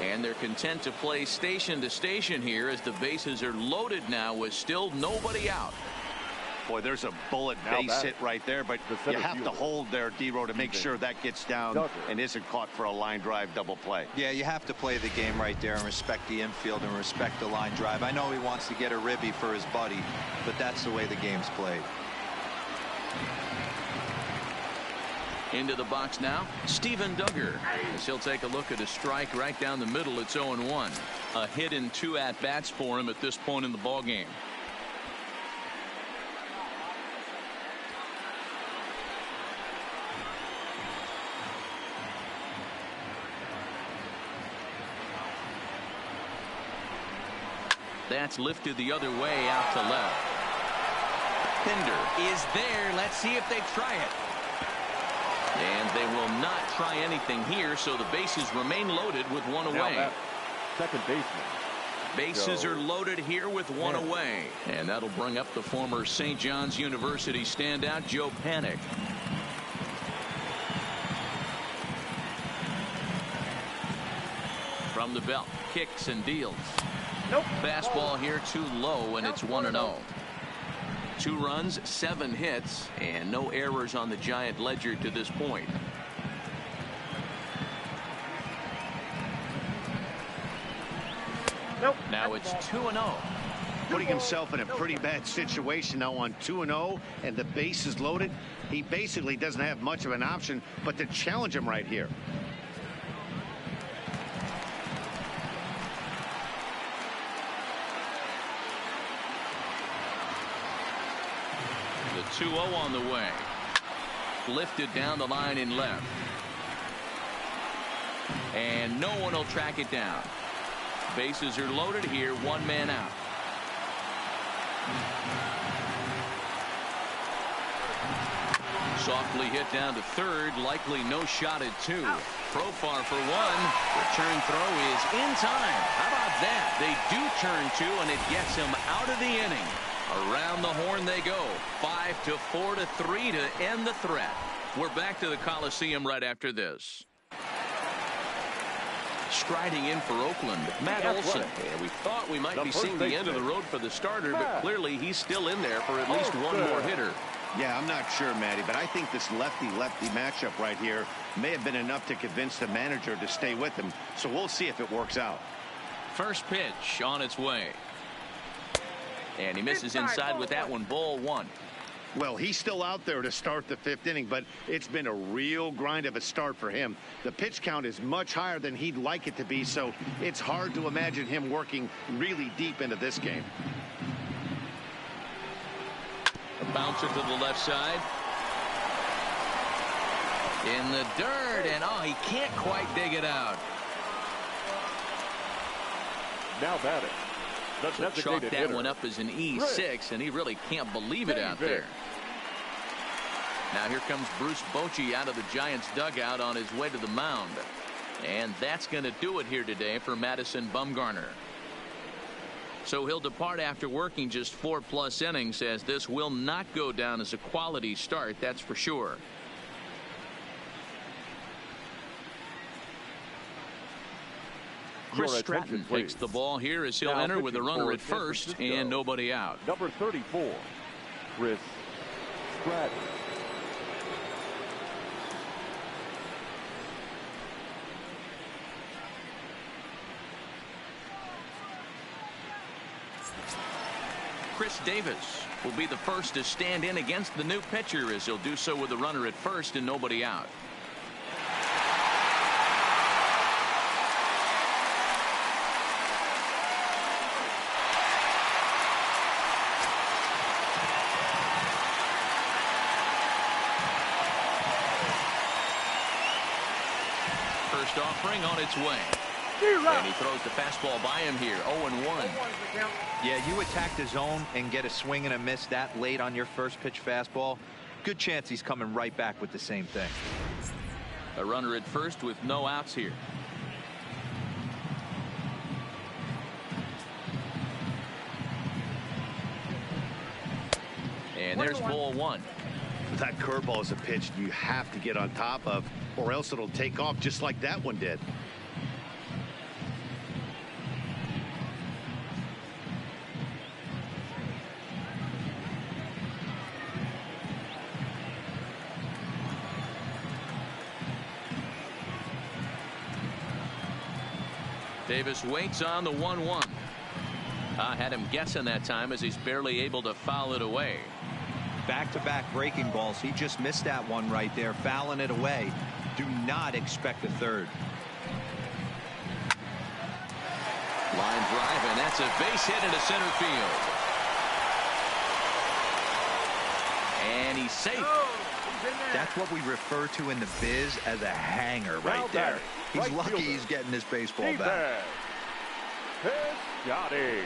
And they're content to play station to station here as the bases are loaded now with still nobody out. Boy, there's a bullet base hit right there, but you have to hold there, D-Row, to make sure that gets down and isn't caught for a line drive double play. Yeah, you have to play the game right there and respect the infield and respect the line drive. I know he wants to get a ribby for his buddy, but that's the way the game's played. Into the box now, Steven Duggar. As he'll take a look at a strike right down the middle. It's 0-1. A hit in 2 at-bats for him at this point in the ball game. That's lifted the other way out to left. Pinder is there. Let's see if they try it. And they will not try anything here, so the bases remain loaded with 1 away. Second baseman. Bases are loaded here with 1 away. And that'll bring up the former St. John's University standout, Joe Panik. From the belt, kicks and deals. Fastball here too low, and it's 1-0. 2 runs, 7 hits, and no errors on the Giant ledger to this point. Now it's 2-0. Putting himself in a pretty bad situation now on 2-0, and the base is loaded. He basically doesn't have much of an option but to challenge him right here. 2-0 on the way. Lifted down the line in left. And no one will track it down. Bases are loaded here. One man out. Softly hit down to third. Likely no shot at two. Profar for one. Return throw is in time. How about that? They do turn two, and it gets him out of the inning. Around the horn they go. 5-4 to 3 to end the threat. We're back to the Coliseum right after this. Striding in for Oakland, Matt Olson. And we thought we might be seeing the end of the road for the starter, but clearly he's still in there for at least one more hitter. Yeah, I'm not sure, Matty, but I think this lefty-lefty matchup right here may have been enough to convince the manager to stay with him. So we'll see if it works out. First pitch on its way. And he misses inside with that one. Ball one. Well, he's still out there to start the fifth inning, but it's been a real grind of a start for him. The pitch count is much higher than he'd like it to be, so it's hard to imagine him working really deep into this game. A bouncer to the left side. In the dirt, and he can't quite dig it out. Now batting. So chalk that one up as an E6, and he really can't believe it out there. Now here comes Bruce Bochy out of the Giants dugout on his way to the mound. And that's going to do it here today for Madison Bumgarner. So he'll depart after working just 4+ innings, as this will not go down as a quality start, that's for sure. Chris Stratton takes the ball here as he'll enter with a runner at first and nobody out. Number 34, Chris Stratton. Chris Davis will be the first to stand in against the new pitcher, as he'll do so with a runner at first and nobody out. First offering on its way. And he throws the fastball by him here. 0-1. Yeah, you attack the zone and get a swing and a miss that late on your first pitch fastball. Good chance he's coming right back with the same thing. A runner at first with no outs here. And there's ball one. That curveball is a pitch you have to get on top of, or else it'll take off just like that one did. Davis waits on the 1-1. Had him guessing that time, as he's barely able to foul it away. Back-to-back breaking balls. He just missed that one right there, fouling it away. Do not expect a third. Line drive, and that's a base hit into center field. And he's safe. That's what we refer to in the biz as a hanger right there. He's lucky he's getting this baseball back. Piscotty.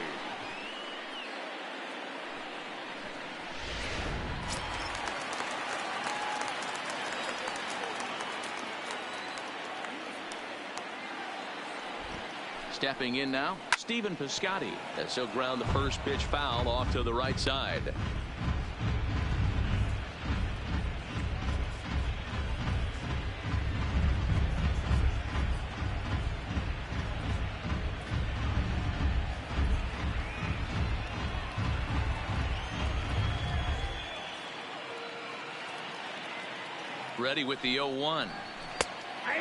Stepping in now, Stephen Piscotty, as he'll ground the first pitch foul off to the right side. Ready with the 0-1.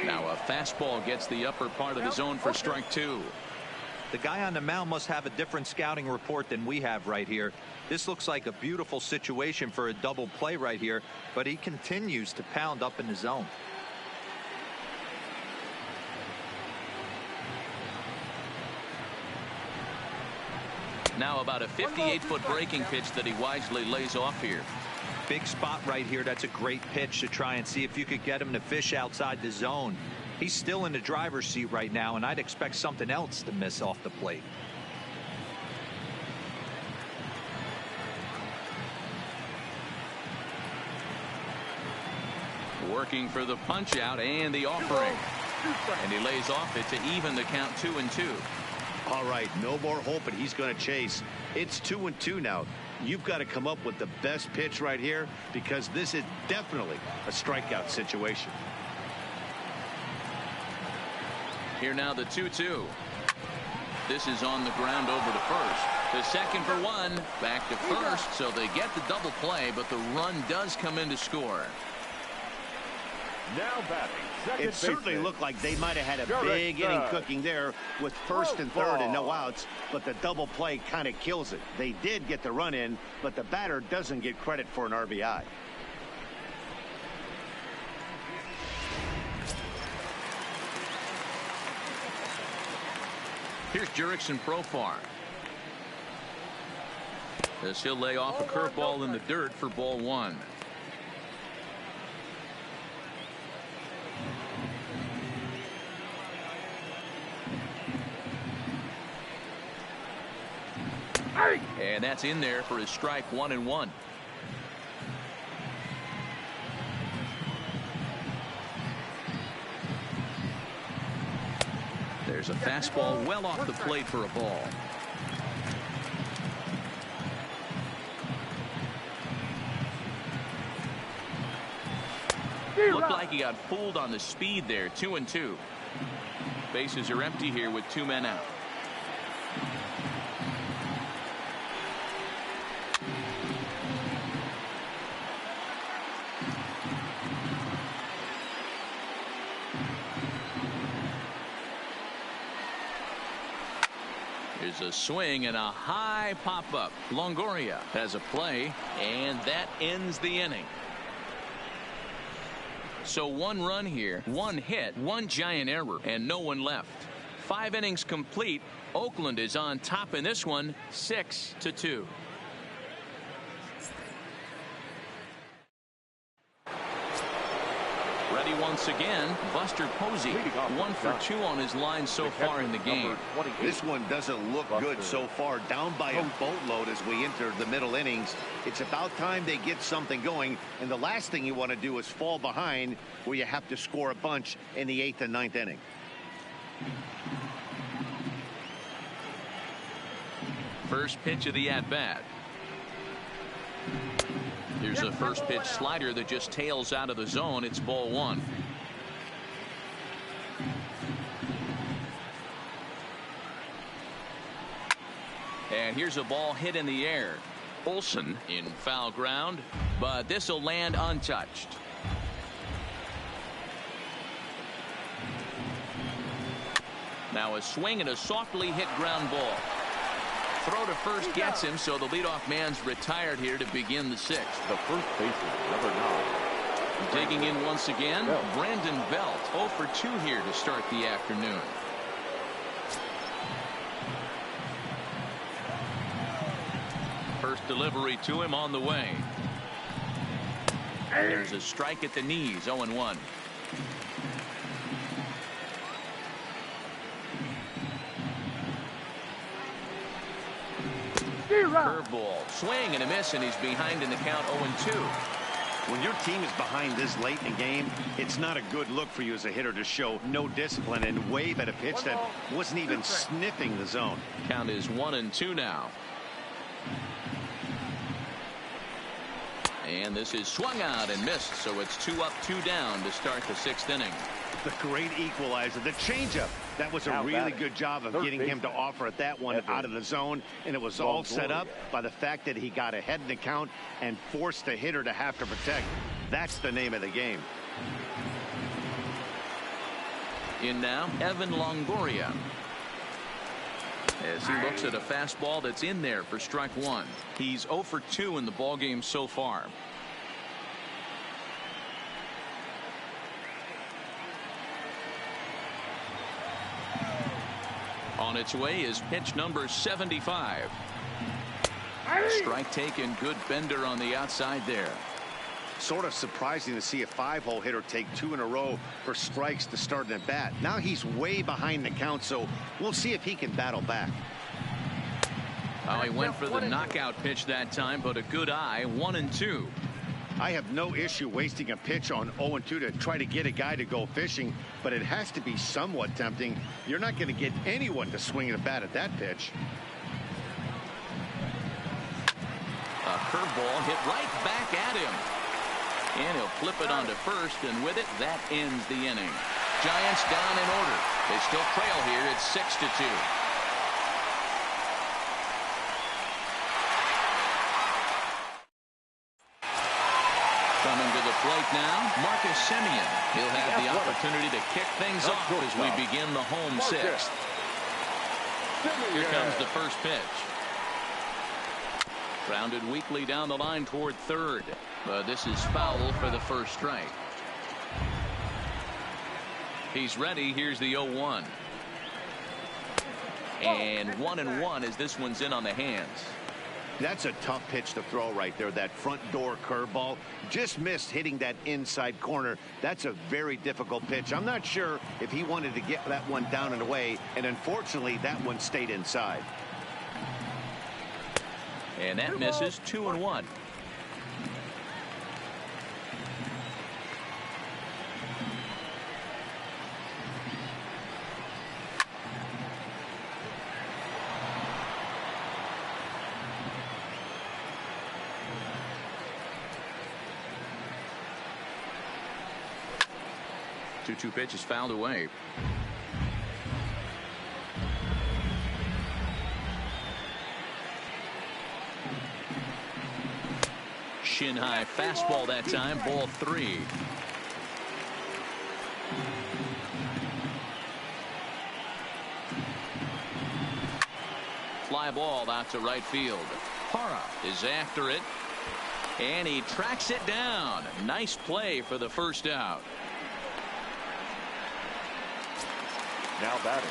Now a fastball gets the upper part of the zone for strike two. The guy on the mound must have a different scouting report than we have right here. This looks like a beautiful situation for a double play right here, but he continues to pound up in the zone. Now about a 58-foot breaking pitch that he wisely lays off here. big spot right here. That's a great pitch to try and see if you could get him to fish outside the zone. He's still in the driver's seat right now, and I'd expect something else to miss off the plate. Working for the punch out and the offering. And he lays off it to even the count 2-2. All right, no more hoping he's going to chase. It's 2-2 now. You've got to come up with the best pitch right here because this is definitely a strikeout situation. Here now the 2-2. This is on the ground over to first. The second for one. Back to first, so they get the double play, but the run does come in to score. Now batting. It certainly looked like they might have had a big inning cooking there with first and third and no outs, but the double play kind of kills it. They did get the run in, but the batter doesn't get credit for an RBI. Here's Jurickson Profar. As he'll lay off a curveball in the dirt for ball one. And that's in there for his strike 1-1. There's a fastball well off the plate for a ball. Looked like he got fooled on the speed there. 2-2. Bases are empty here with 2 men out. Here's a swing and a high pop-up. Longoria has a play, and that ends the inning. So 1 run here, 1 hit, 1 giant error, and no one left. 5 innings complete. Oakland is on top in this one, 6-2. Ready once again, Buster Posey. 1 for 2 on his line so far in the game. This one doesn't look good so far. Down by a boatload as we enter the middle innings. It's about time they get something going. And the last thing you want to do is fall behind where you have to score a bunch in the 8th and 9th inning. First pitch of the at-bat. Here's a first pitch slider that just tails out of the zone. It's ball 1. And here's a ball hit in the air. Olsen in foul ground, but this will land untouched. Now a swing and a softly hit ground ball. Throw to first gets him, so the leadoff man's retired here to begin the 6th. The first baseman, number 9. Digging in once again, Brandon Belt. 0 for 2 here to start the afternoon. First delivery to him on the way. There's a strike at the knees, 0-1. Curveball, swing and a miss, and he's behind in the count 0-2. When your team is behind this late in the game, it's not a good look for you as a hitter to show no discipline and wave at a pitch that wasn't even sniffing the zone. Count is 1-2 now. And this is swung out and missed, so it's 2 up, 2 down to start the 6th inning. The great equalizer, the changeup. That was a really good job of getting him to offer at that one out of the zone, and it was all set up by the fact that he got ahead in the count and forced the hitter to have to protect. That's the name of the game. In now, Evan Longoria. As he looks at a fastball that's in there for strike 1. He's 0 for 2 in the ballgame so far. On its way is pitch number 75. Strike taken, good bender on the outside there. Sort of surprising to see a 5-hole hitter take 2 in a row for strikes to start an at bat. Now he's way behind the count, so we'll see if he can battle back. Well, he went for the knockout pitch that time, but a good eye, 1-2. I have no issue wasting a pitch on 0-2 to try to get a guy to go fishing, but it has to be somewhat tempting. You're not going to get anyone to swing at a bat at that pitch. A curveball hit right back at him. And he'll flip it onto first, and with it, that ends the inning. Giants down in order. They still trail here. It's 6-2. Coming to the plate now, Marcus Semien. He'll have the opportunity to kick things off as we begin the home sixth. Here comes the first pitch. Grounded weakly down the line toward third. But this is foul for the first strike. He's ready. Here's the 0-1. And 1-1 as this one's in on the hands. That's a tough pitch to throw right there. That front door curveball just missed hitting that inside corner. That's a very difficult pitch. I'm not sure if he wanted to get that one down and away, and unfortunately that one stayed inside. And that misses. 2-1. Two pitches fouled away. Shin high fastball that time. Ball 3. Fly ball out to right field. Parra is after it, and he tracks it down. Nice play for the first out. Now batting.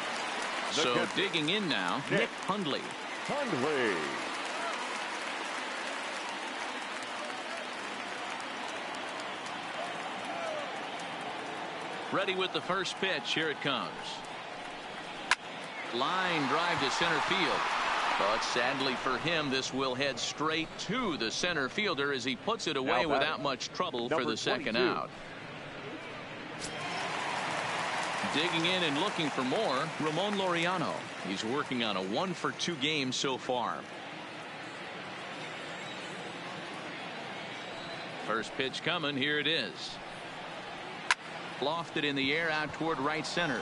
So digging in now, Nick Hundley. Ready with the first pitch. Here it comes. Line drive to center field. But sadly for him, this will head straight to the center fielder as he puts it away without much trouble for the second out. Digging in and looking for more, Ramon Laureano. He's working on a 1-for-2 game so far. First pitch coming. Here it is. Lofted in the air out toward right center.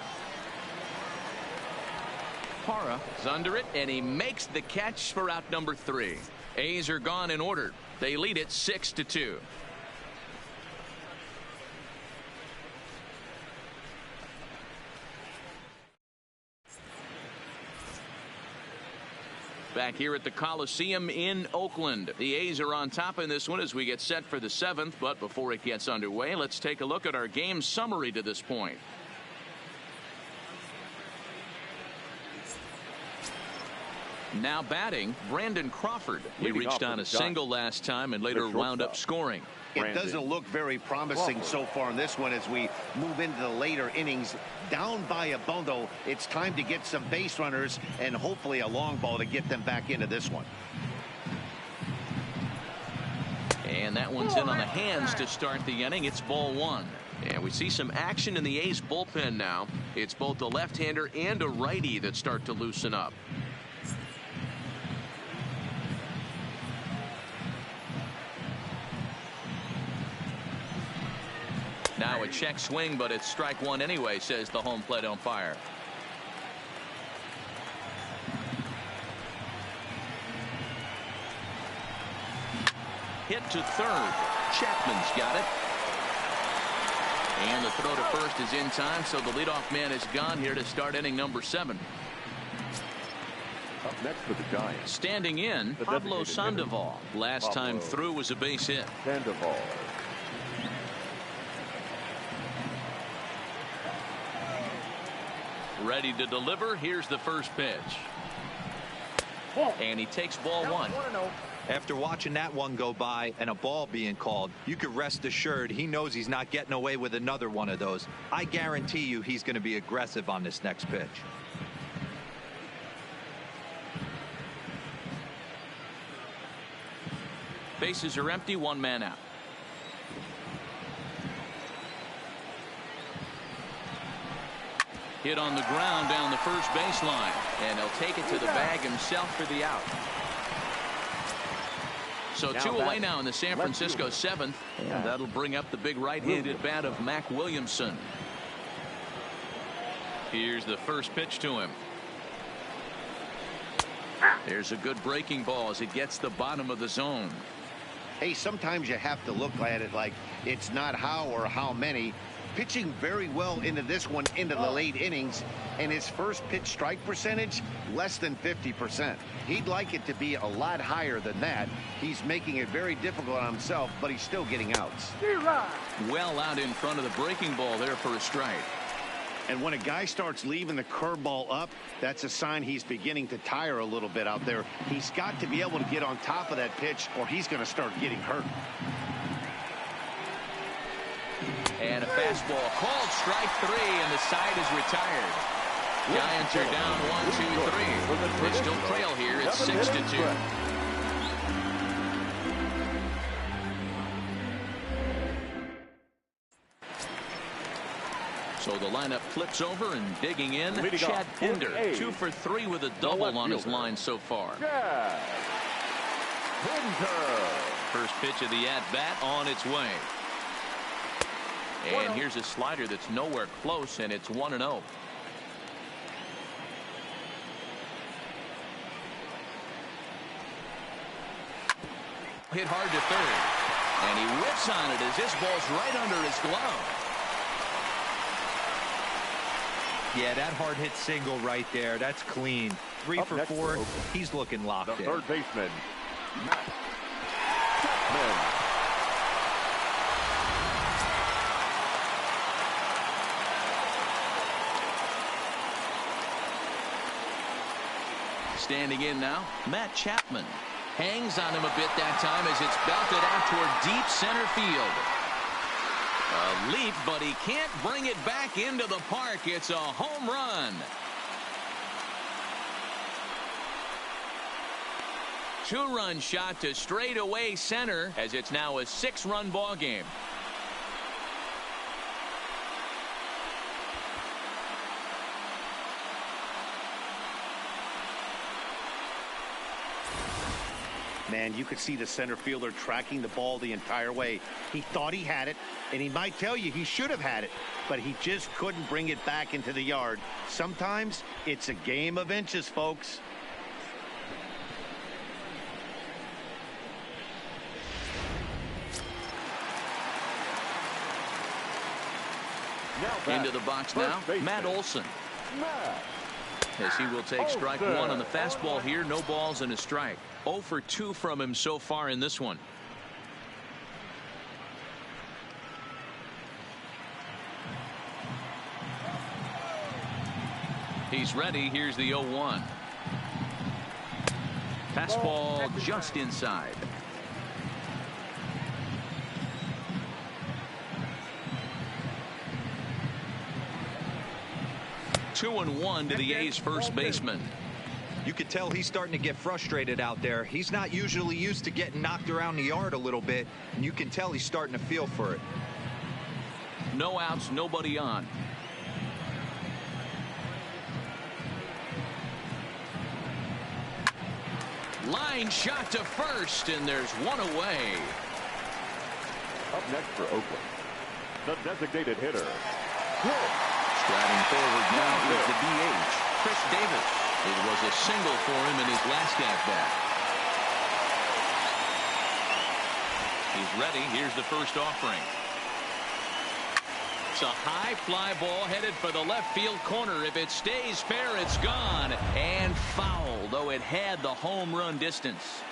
Parra is under it, and he makes the catch for out number 3. A's are gone in order. They lead it 6-2. Back here at the Coliseum in Oakland. The A's are on top in this one as we get set for the 7th. But before it gets underway, let's take a look at our game summary to this point. Now batting, Brandon Crawford. He reached on a single last time and later wound up scoring. It doesn't look very promising so far in this one as we move into the later innings. Down by a bundle, it's time to get some base runners and hopefully a long ball to get them back into this one. And that one's in on the hands to start the inning. It's ball 1. And we see some action in the A's bullpen now. It's both a left-hander and a righty that start to loosen up. Now a check swing, but it's strike 1 anyway, says the home plate umpire. Hit to third. Chapman's got it. And the throw to first is in time, so the leadoff man is gone here to start inning number 7. Up next for the Giants. Standing in, Pablo Sandoval. Last time through was a base hit. Sandoval. Ready to deliver. Here's the first pitch. And he takes ball 1. After watching that one go by and a ball being called, you could rest assured he knows he's not getting away with another one of those. I guarantee you he's going to be aggressive on this next pitch. Bases are empty, one man out. Hit on the ground down the first baseline, and he'll take it to the bag himself for the out. So two away now in the San Francisco seventh, and that'll bring up the big right-handed bat of Mac Williamson. Here's the first pitch to him. There's a good breaking ball as it gets the bottom of the zone. Hey, sometimes you have to look at it like it's not how or how many. Pitching very well into this one into the late innings, and his first pitch strike percentage less than 50%. He'd like it to be a lot higher than that. He's making it very difficult on himself, but he's still getting outs. Well out in front of the breaking ball there for a strike. And when a guy starts leaving the curveball up, that's a sign he's beginning to tire a little bit out there. He's got to be able to get on top of that pitch, or he's going to start getting hurt. And a fastball called strike three, and the side is retired. Giants are down 1-2-3. They still trail here at 6-2. So the lineup flips over, and digging in, Chad Pinder, 2 for 3 with a double on his line so far. First pitch of the at-bat on its way. And here's a slider that's nowhere close, and it's 1-0. Hit hard to third, and he whips on it as this ball's right under his glove. Yeah, that hard hit single right there. That's clean. 3 for 4. He's looking locked in. The third baseman, Matt Chapman. Standing in now, Matt Chapman. Hangs on him a bit that time as it's belted out toward deep center field. A leap, but he can't bring it back into the park. It's a home run. Two-run shot to straightaway center as it's now a 6-run ball game. Man, you could see the center fielder tracking the ball the entire way. He thought he had it, and he might tell you he should have had it, but he just couldn't bring it back into the yard. Sometimes it's a game of inches, folks. Into the box now, Matt Olson. As he will take strike one on the fastball here. No balls and a strike. 0 for 2 from him so far in this one. He's ready. Here's the 0-1. Fastball just inside. Two and 1 to the A's first baseman. You could tell he's starting to get frustrated out there. He's not usually used to getting knocked around the yard a little bit, and you can tell he's starting to feel for it. No outs, nobody on. Line shot to first, and there's one away. Up next for Oakland, the designated hitter, Striding forward now is the DH, Chris Davis. It was a single for him in his last at-bat. He's ready. Here's the first offering. It's a high fly ball headed for the left field corner. If it stays fair, it's gone. And foul, though it had the home run distance.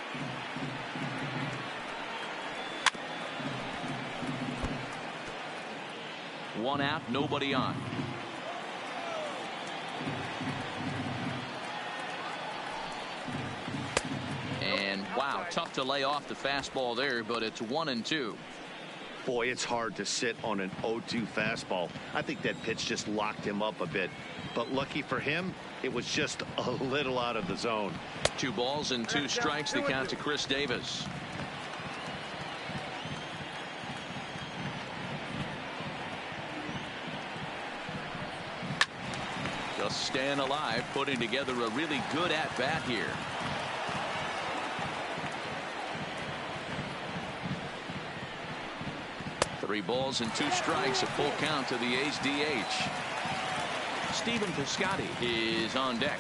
One out, nobody on. And wow, Wow, tough to lay off the fastball there, but it's 1-2. Boy, it's hard to sit on an 0-2 fastball. I think that pitch just locked him up a bit. But lucky for him, it was just a little out of the zone. 2 balls and 2 strikes, the count to Chris Davis. Just staying alive, putting together a really good at-bat here. Three balls and 2 strikes, a full count to the A's DH. Stephen Piscotty is on deck.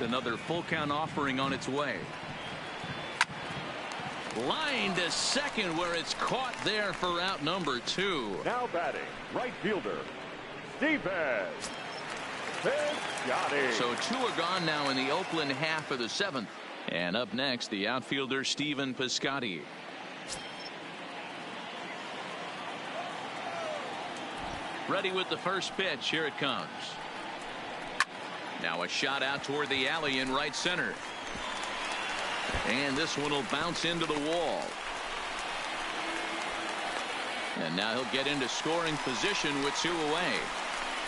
Another full count offering on its way. Line to second, where it's caught there for out number 2. Now batting, right fielder, Stephen Piscotty. So 2 are gone now in the Oakland half of the 7th. And up next, the outfielder Stephen Piscotty. Ready with the first pitch. Here it comes. Now a shot out toward the alley in right center. And this one will bounce into the wall. And now he'll get into scoring position with 2 away.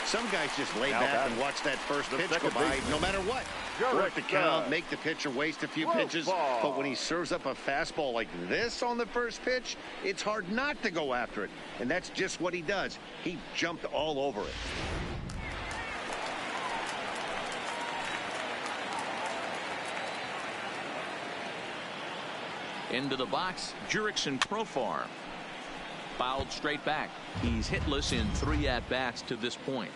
Some guys just lay Now back and watch that first pitch go by no matter what. Work the count, make the pitcher waste a few pitches. But when he serves up a fastball like this on the first pitch, it's hard not to go after it. And that's just what he does. He jumped all over it. Into the box, Jurickson Profar. Fouled straight back. He's hitless in 3 at-bats to this point.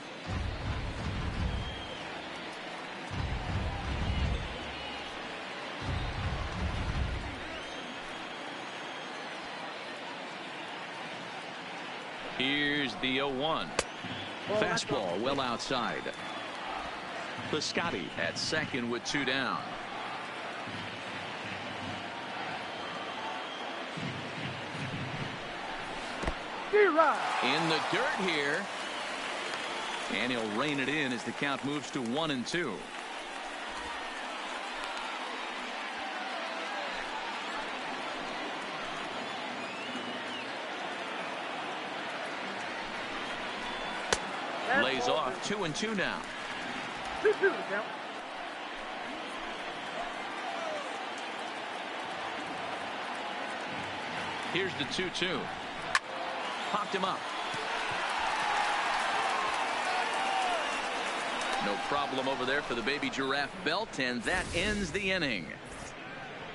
Here's the 0-1. Fastball well outside. Piscotty at second with 2 down. In the dirt here. And he'll rein it in as the count moves to 1-2. Lays off 2-2 now. 2-2 the count. Here's the 2-2. Popped him up. No problem over there for the baby giraffe belt, and that ends the inning.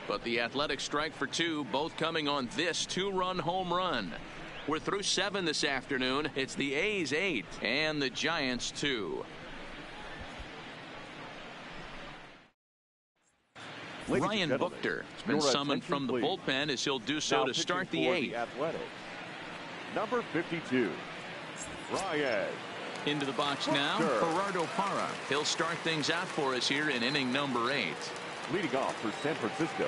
But the Athletics strike for 2, both coming on this 2-run home run. We're through 7 this afternoon. It's the A's 8 and the Giants 2. Ryan Buchter has been summoned from the bullpen as he'll do so to start the 8th. Number 52, Ryan. Into the box now, Gerardo Parra. He'll start things out for us here in inning number 8. Leading off for San Francisco,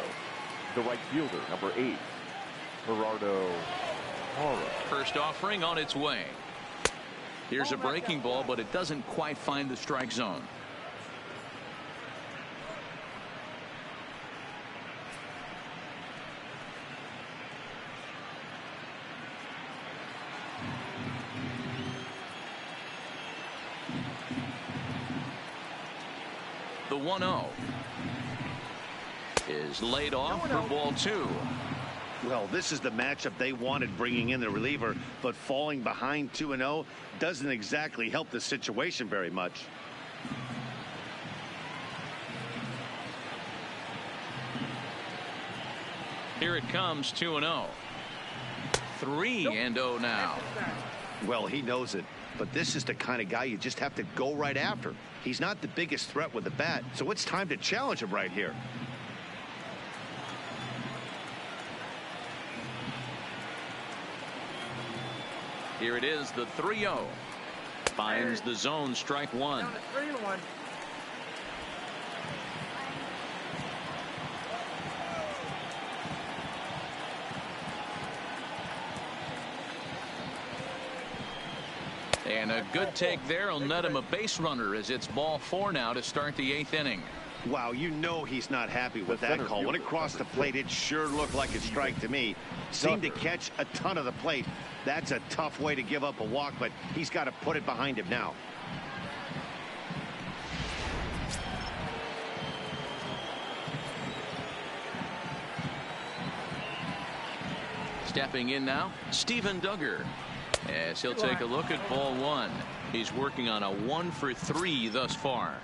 the right fielder, number 8, Gerardo Parra. First offering on its way. Here's a breaking ball, but it doesn't quite find the strike zone. The 1-0 is laid off for ball 2. Well, this is the matchup they wanted, bringing in the reliever, but falling behind 2-0 doesn't exactly help the situation very much. Here it comes, 2-0. 3-0 now. Well, he knows it, but this is the kind of guy you just have to go right after. He's not the biggest threat with the bat, so it's time to challenge him right here. Here it is, the 3-0. Finds the zone, strike 1. Down to 3-1. And a good take there will net him a base runner as it's ball 4 now to start the 8th inning. Wow, you know he's not happy with that call. When it crossed the plate, it sure looked like a strike to me. Seemed to catch a ton of the plate. That's a tough way to give up a walk, but he's got to put it behind him now. Stepping in now, Steven Duggar, as he'll take a look at ball 1. He's working on a 1 for 3 thus far.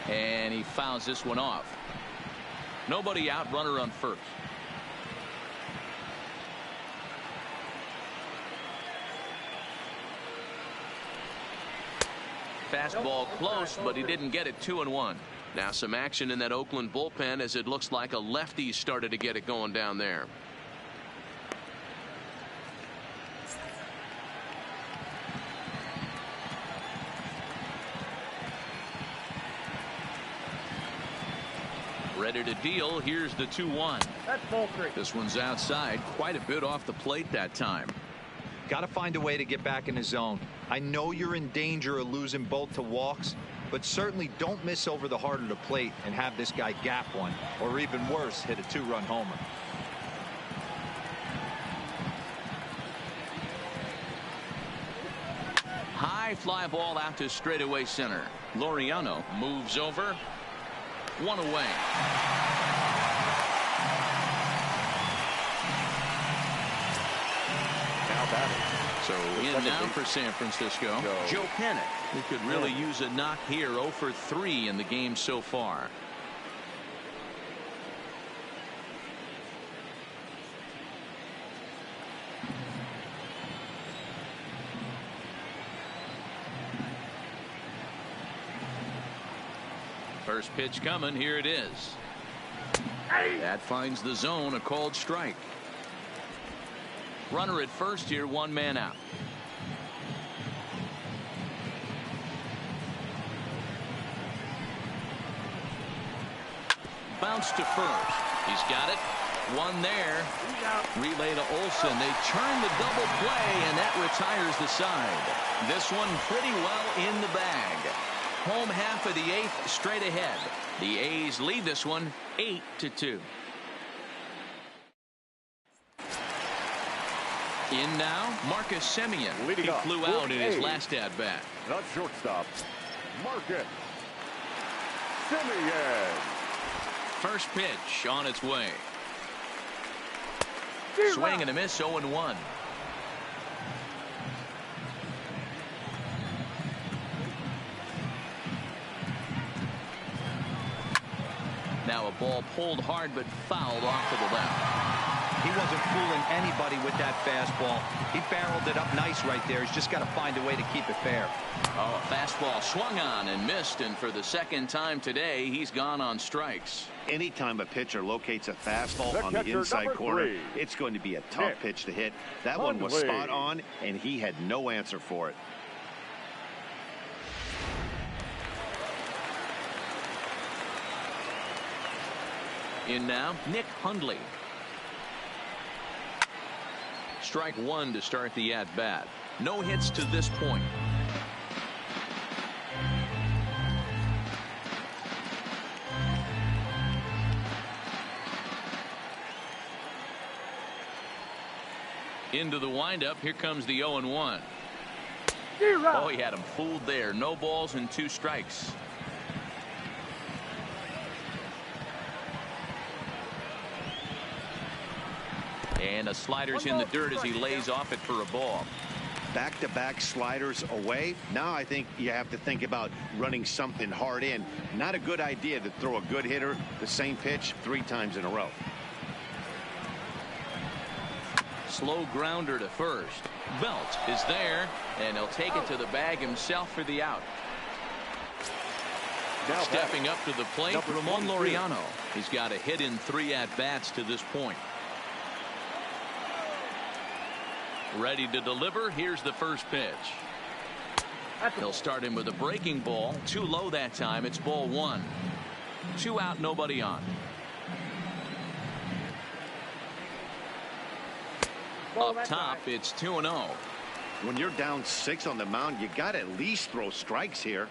And he fouls this one off. Nobody out, runner on first. Fastball close, but he didn't get it. 2-1. Now some action in that Oakland bullpen as it looks like a lefty started to get it going down there. Ready to deal. Here's the 2-1. That's ball 3. This one's outside, quite a bit off the plate that time. Got to find a way to get back in the zone. I know you're in danger of losing both to walks, but certainly don't miss over the heart of the plate and have this guy gap one, or even worse, hit a 2-run homer. High fly ball out to straightaway center. Laureano moves over. 1 away. So in now for San Francisco, Joe Panik, who could really use a knock here. 0 for 3 in the game so far. First pitch coming. Here it is. That finds the zone. A called strike. Runner at first here, 1 man out. Bounce to first. He's got it. 1 there. Relay to Olsen. They turn the double play, and that retires the side. This one pretty well in the bag. Home half of the 8th straight ahead. The A's lead this one 8-2. In now, Marcus Semien. He flew out in his last at-bat. Not shortstop, Marcus Semien. First pitch on its way. Swing and a miss, 0-1. Now a ball pulled hard but fouled off to the left. He wasn't fooling anybody with that fastball. He barreled it up nice right there. He's just got to find a way to keep it fair. Oh, a fastball swung on and missed, and for the second time today, he's gone on strikes. Anytime a pitcher locates a fastball on the inside corner, it's going to be a tough pitch to hit. That one was spot on, and he had no answer for it. In now, Nick Hundley. Strike 1 to start the at-bat. No hits to this point. Into the windup. Here comes the 0-1. Oh, he had him fooled there. No balls and 2 strikes. And a slider's in the dirt as he lays off it for a ball. Back-to-back sliders away. Now I think you have to think about running something hard in. Not a good idea to throw a good hitter the same pitch 3 times in a row. Slow grounder to first. Belt is there, and he'll take it to the bag himself for the out. Now stepping up to the plate, Ramon Laureano. He's got a hit in 3 at-bats to this point. Ready to deliver. Here's the first pitch. He'll start him with a breaking ball. Too low that time. It's ball 1. 2 out, nobody on. Up top, it's 2-0. When you're down 6 on the mound, you got to at least throw strikes here.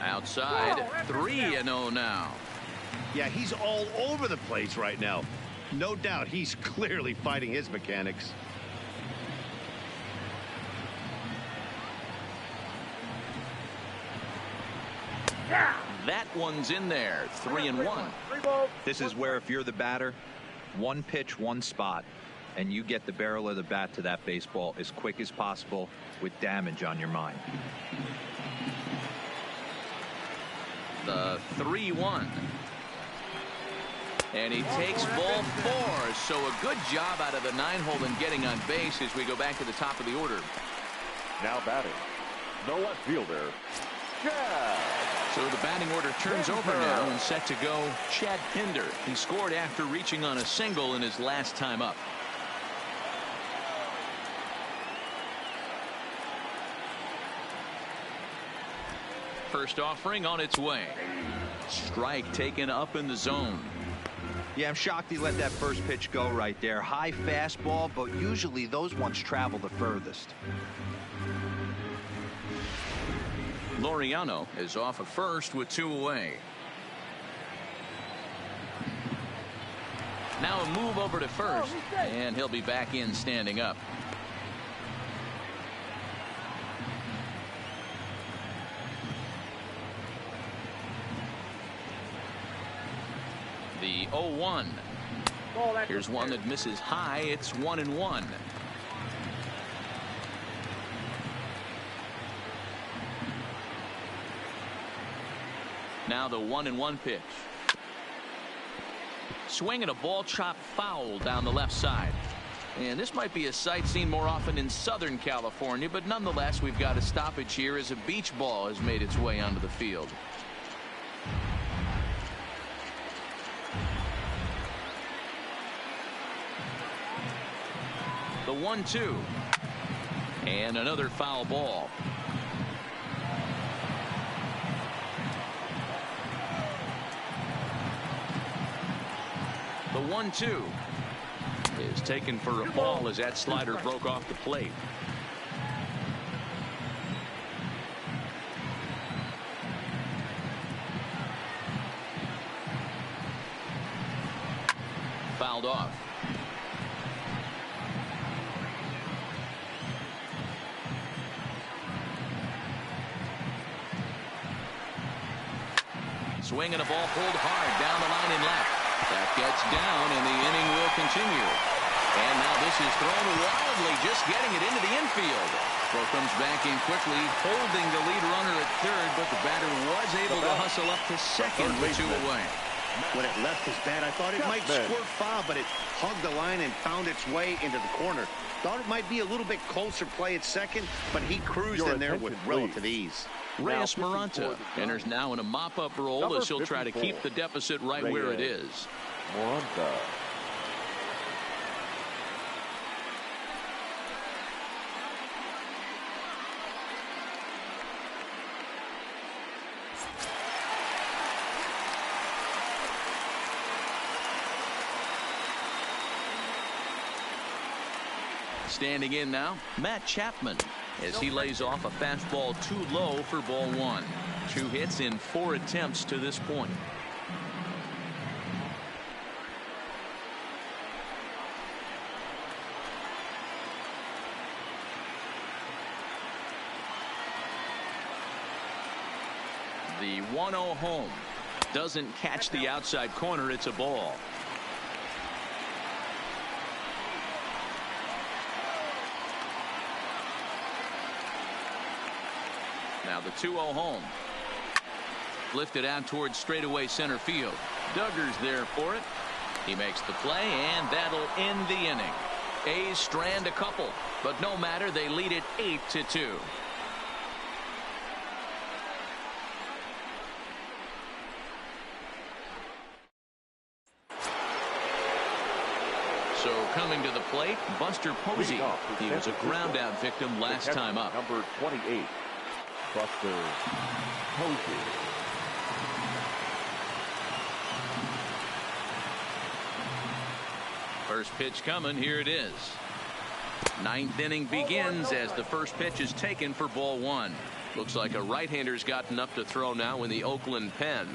Outside, 3-0 now. Yeah, he's all over the place right now. No doubt he's clearly fighting his mechanics. That one's in there. 3-1. This is where, if you're the batter, one pitch, one spot, and you get the barrel of the bat to that baseball as quick as possible with damage on your mind. The 3-1. And he takes ball 4. So a good job out of the 9-hole in getting on base as we go back to the top of the order. Now batting, the left fielder, Chad. So the batting order turns over now and set to go Chad Pinder. He scored after reaching on a single in his last time up. First offering on its way. Strike taken up in the zone. Yeah, I'm shocked he let that first pitch go right there. High fastball, but usually those ones travel the furthest. Laureano is off at first with 2 away. Now a move over to first, and he'll be back in standing up. The 0-1. Here's one that misses high. It's 1-1. Now the 1-1 pitch. Swing and a ball chopped foul down the left side. And this might be a sight seen more often in Southern California, but nonetheless, we've got a stoppage here as a beach ball has made its way onto the field. The 1-2. And another foul ball. The 1-2 is taken for a ball as that slider broke off the plate. Fouled off. Swing and a ball pulled hard down the line and left. That gets down, and the inning will continue. And now this is thrown wildly, just getting it into the infield. Throw comes back in quickly, holding the lead runner at third, but the batter was able to hustle up to second with 2 away. When it left his bat, I thought it might squirt foul, but it hugged the line and found its way into the corner. Thought it might be a little bit closer play at second, but he cruised in there with relative ease. Reyes Maranta enters now in a mop-up role as he'll try to keep the deficit right where it is. Maranta. Standing in now, Matt Chapman, as he lays off a fastball too low for ball 1. 2 hits in 4 attempts to this point. The 1-0 home doesn't catch the outside corner. It's a ball. Now the 2-0 home. Lifted out towards straightaway center field. Duggar's there for it. He makes the play, and that'll end the inning. A's strand a couple, but no matter, they lead it 8-2. So coming to the plate, Buster Posey. He was a ground out victim last time up. Number 28, Buster Posey. First pitch coming. Here it is. Ninth inning begins as the first pitch is taken for ball one. Looks like a right-hander's gotten up to throw now in the Oakland pen.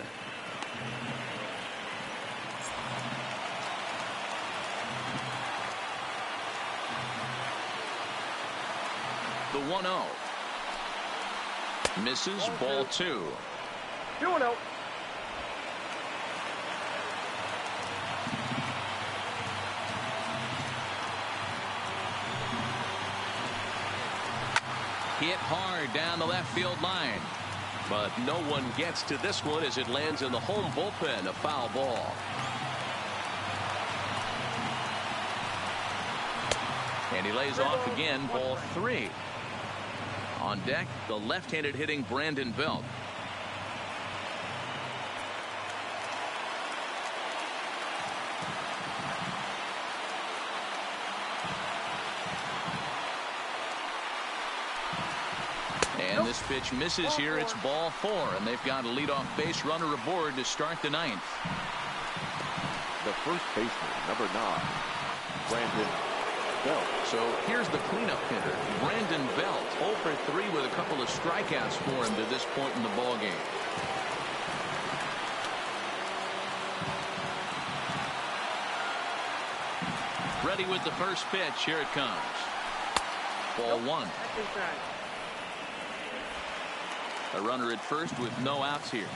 The 1-0. Misses, ball two. 2-0. Hit hard down the left field line. But no one gets to this one as it lands in the home bullpen. A foul ball. And he lays off again, ball three. On deck, the left-handed hitting Brandon Belt. And this pitch misses here. It's ball four, and they've got a leadoff base runner aboard to start the ninth. The first baseman, number 9, Brandon Belt. So here's the cleanup hitter, Brandon Belt, 0 for 3 with a couple of strikeouts for him to this point in the ballgame. Ready with the first pitch. Here it comes. Ball one. A runner at first with no outs here.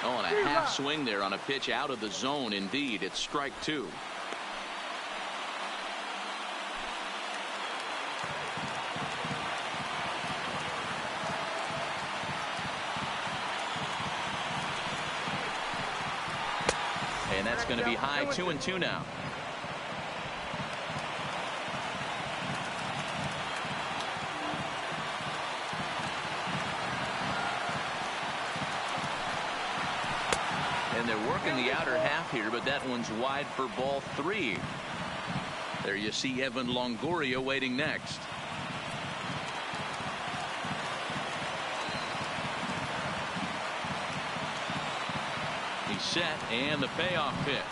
Oh, and a half swing there on a pitch out of the zone. Indeed, it's strike two. And that's going to be high, 2-2 now. And they're working the outer half here, but that one's wide for ball three. There you see Evan Longoria waiting next. He's set, and the payoff pitch.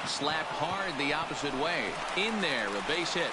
Slapped hard the opposite way. In there, a base hit.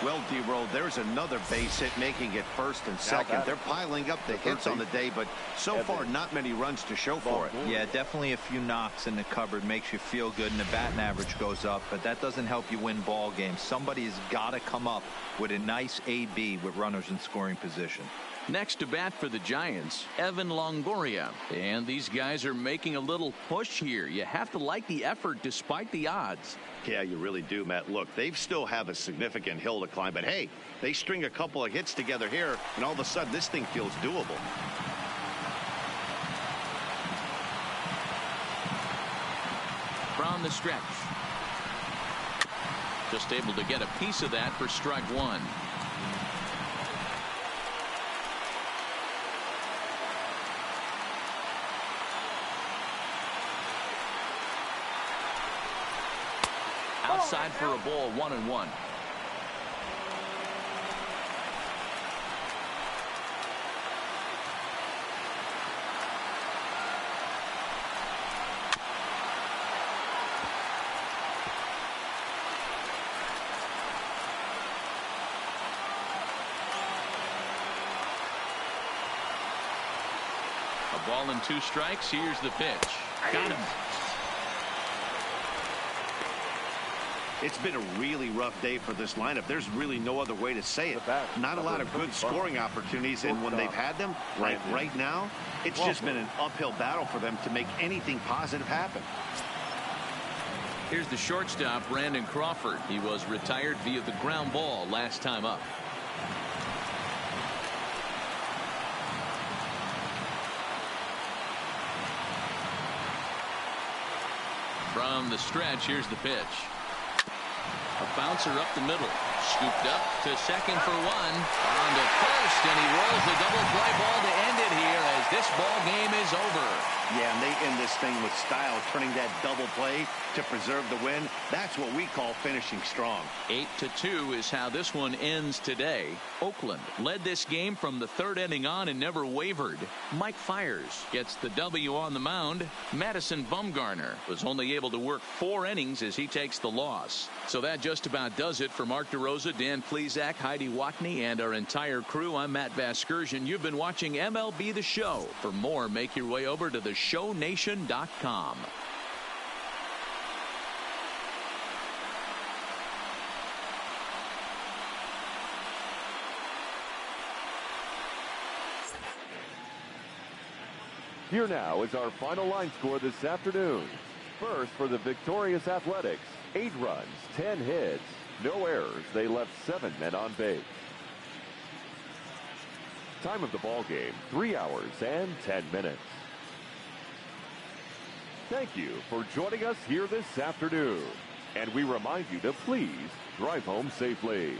Well, D-Roll, there's another base hit, making it first and second. They're piling up the hits on the day, but so far not many runs to show for it. Yeah, definitely a few knocks in the cupboard makes you feel good, and the batting average goes up, but that doesn't help you win ball games. Somebody's got to come up with a nice AB with runners in scoring position. Next to bat for the Giants, Evan Longoria. And these guys are making a little push here. You have to like the effort despite the odds. Yeah, you really do, Matt. Look, they still have a significant hill to climb, but hey, they string a couple of hits together here, and all of a sudden this thing feels doable. From the stretch. Just able to get a piece of that for strike one. Outside for a ball, 1-1. A ball and 2 strikes. Here's the pitch. Got him. It's been a really rough day for this lineup. There's really no other way to say it. Not a lot of good scoring opportunities, and when they've had them, like right now, it's just been an uphill battle for them to make anything positive happen. Here's the shortstop, Brandon Crawford. He was retired via the ground ball last time up. From the stretch, here's the pitch. A bouncer up the middle. Scooped up to second for one. On to first, and he rolls the double play ball to end it here as this ball game is over. Yeah, and they end this thing with style, turning that double play to preserve the win. That's what we call finishing strong. 8-2 is how this one ends today. Oakland led this game from the third inning on and never wavered. Mike Fiers gets the W on the mound. Madison Bumgarner was only able to work 4 innings as he takes the loss. So that just about does it for Mark DeRosa, Dan Plesac, Heidi Watney, and our entire crew. I'm Matt Vasgersian. You've been watching MLB The Show. For more, make your way over to theshownation.com. Here now is our final line score this afternoon. First for the victorious Athletics, 8 runs, 10 hits, no errors. They left 7 men on base. Time of the ball game, 3 hours and 10 minutes. Thank you for joining us here this afternoon. And we remind you to please drive home safely.